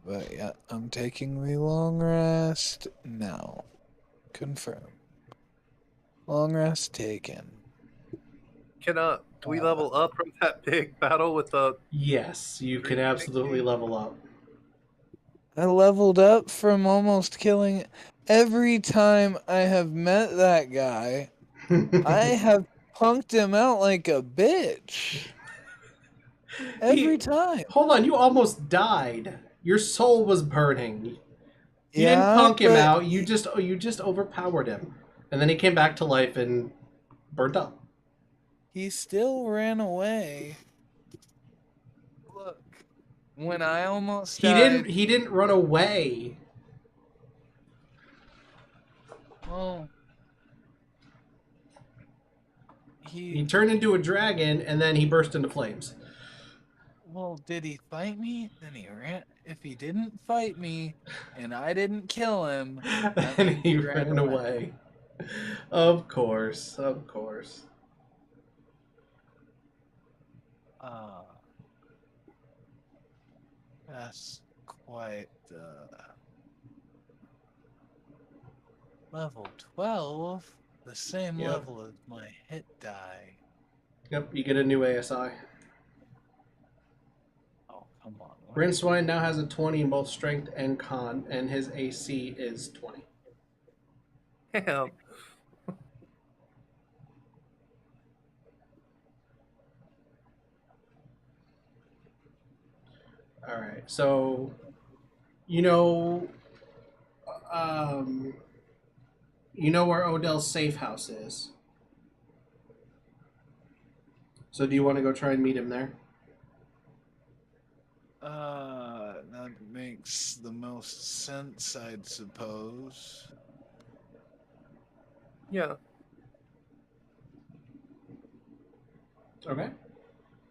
But yeah, I'm taking the long rest now. Confirm. Long rest taken. Do we level up from that big battle with the Yes, you can tree absolutely thingy? level up. I leveled up from almost killing. Every time I have met that guy, I have punked him out like a bitch. Every He, time. hold on, you almost died. Your soul was burning. You didn't Yeah, punk him but out. You just overpowered him, and then he came back to life and burnt up. he still ran away. Look, when I almost He didn't. died, He didn't run away. well, He he turned into a dragon, and then he burst into flames. Well, did he fight me? Then he ran. If he didn't fight me and I didn't kill him, that And means he he ran ran away. away. Of course, of course. Uh, that's quite level 12, the same Yep. level as my hit die. Yep. You get a new ASI. Oh, come on. Rincewynd now has a 20 in both strength and con, and his AC is 20. Damn. All right. So, you know, um, you know where Odell's safe house is. So, do you want to go try and meet him there? That makes the most sense, I'd suppose. Yeah. Okay.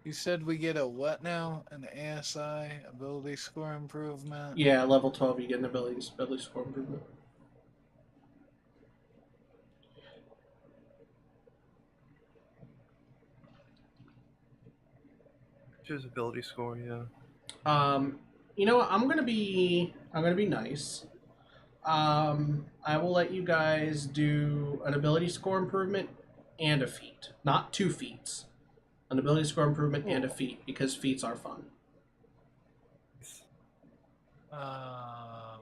You said we get a what now? An ASI, ability score improvement? Yeah, level 12, you get an ability score improvement. Choose ability score, yeah. You know what? I'm gonna be nice. I will let you guys do an ability score improvement and a feat, not two feats. An ability score improvement and a feat because feats are fun. Um,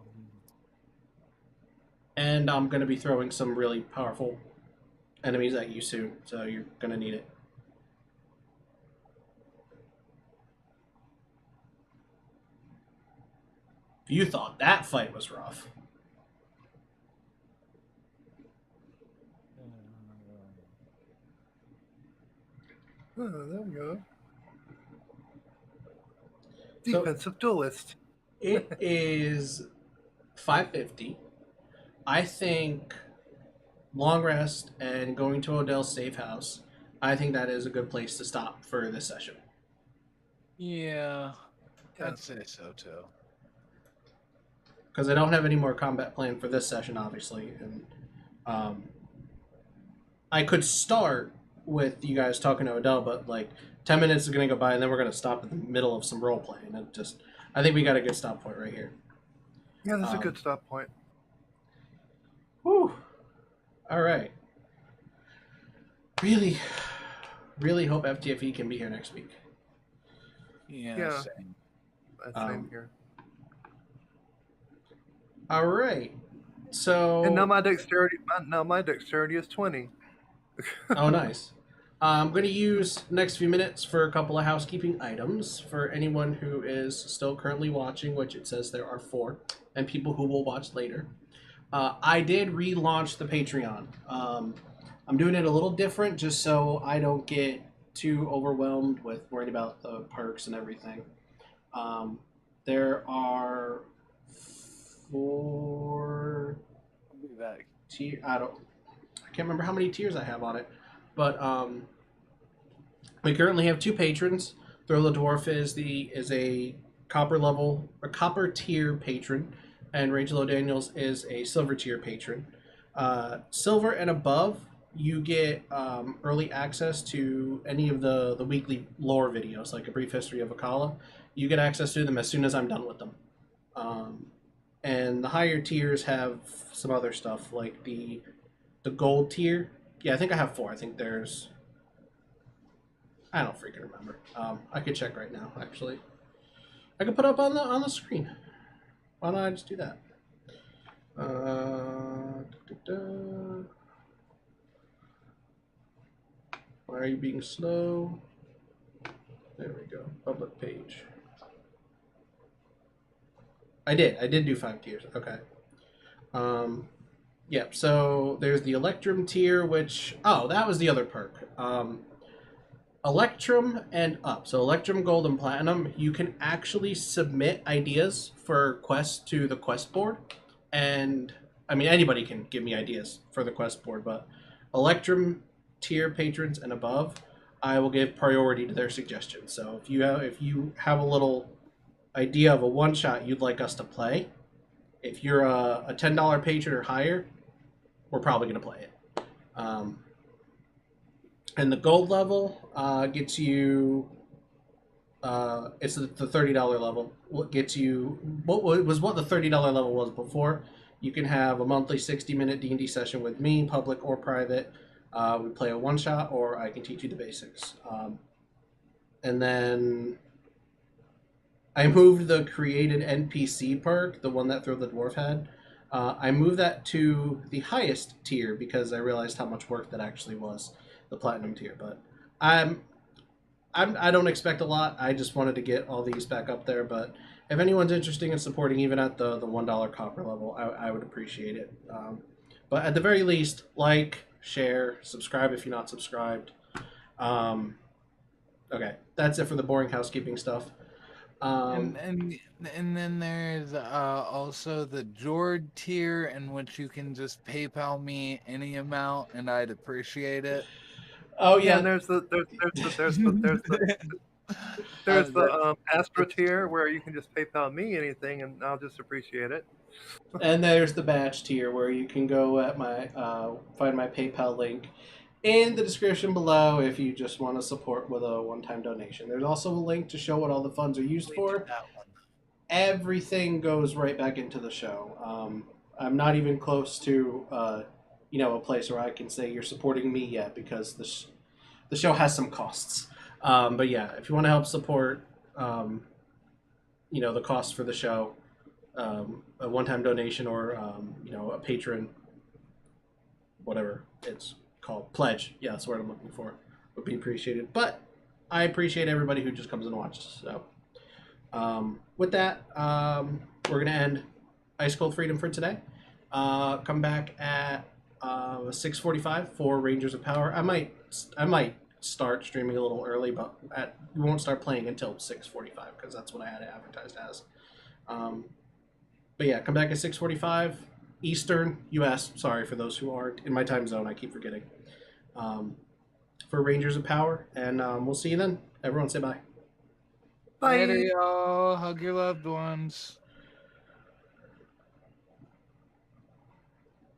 And I'm gonna be throwing some really powerful enemies at you soon, so you're gonna need it. You thought that fight was rough. Oh, there we go. So Defensive duelist. it is 550. I think long rest and going to Odell's safe house. I think that is a good place to stop for this session. yeah, Yeah. I'd say so too. Because I don't have any more combat planned for this session, obviously, and I could start with you guys talking to Odell, but like 10 minutes is going to go by, and then we're going to stop in the middle of some role play, and I think we got a good stop point right here. Yeah, that's a good stop point. Whew. All right. Really, really hope FTFE can be here next week. Yeah. Same. Same here. All right. So And now my dexterity is 20. Oh, nice. I'm going to use the next few minutes for a couple of housekeeping items for anyone who is still currently watching, which it says there are 4, and people who will watch later. I did relaunch the Patreon. I'm doing it a little different just so I don't get too overwhelmed with worrying about the perks and everything. There are 4 I'll be back. I can't remember how many tiers I have on it, but we currently have 2 patrons. Throw the Dwarf is a copper tier patron, and Rachel O'Daniels is a silver tier patron. Silver and above, you get early access to any of the weekly lore videos, like a brief history of Akala. You get access to them as soon as I'm done with them. And the higher tiers have some other stuff, like the gold tier. Yeah, I think I have 4. I think there's. I don't freaking remember. I could check right now. Actually, I could put up on the screen. Why don't I just do that? Why are you being slow? There we go. Public page. I did do 5 tiers. Okay. Yep. So there's the Electrum tier, which that was the other perk. Electrum and up. So Electrum, Gold, and Platinum, you can actually submit ideas for quests to the quest board. And I mean, anybody can give me ideas for the quest board, but Electrum tier patrons and above, I will give priority to their suggestions. So if you have a little idea of a one shot you'd like us to play, if you're a $10 patron or higher, we're probably going to play it. And the gold level gets you. It's the $30 level. What gets you? What the $30 level was before? You can have a monthly 60-minute D&D session with me, public or private. We play a one shot, or I can teach you the basics. And then I moved the created NPC perk, the one that Throw the Dwarf had. I moved that to the highest tier because I realized how much work that actually was, the platinum tier. But I don't expect a lot. I just wanted to get all these back up there. But if anyone's interested in supporting, even at the $1 copper level, I would appreciate it. But at the very least, like, share, subscribe if you're not subscribed. Okay, that's it for the boring housekeeping stuff. And then there's also the Jord tier, in which you can just PayPal me any amount, and I'd appreciate it. Oh Yeah, yeah, and there's the Astro tier where you can just PayPal me anything and I'll just appreciate it. and there's the badge tier where you can go at my find my PayPal link in the description below if you just want to support with a one-time donation. There's also a link to show what all the funds are used for. That one. Everything goes right back into the show. I'm not even close to a place where I can say you're supporting me yet because the show has some costs. But yeah, if you want to help support the cost for the show, a one-time donation or a patron, whatever it's called, pledge. Yeah, that's what I'm looking for. Would be appreciated. But I appreciate everybody who just comes and watches. So with that, we're gonna end Ice Cold Freedom for today. Come back at 6:45 for Rangers of Power. I might start streaming a little early, but we won't start playing until 6:45 because that's what I had it advertised as. But yeah, come back at 6:45 Eastern U.S. Sorry for those who aren't in my time zone. I keep forgetting. For Rangers of Power, and we'll see you then. Everyone say bye. Bye. Later, y'all. Hug your loved ones.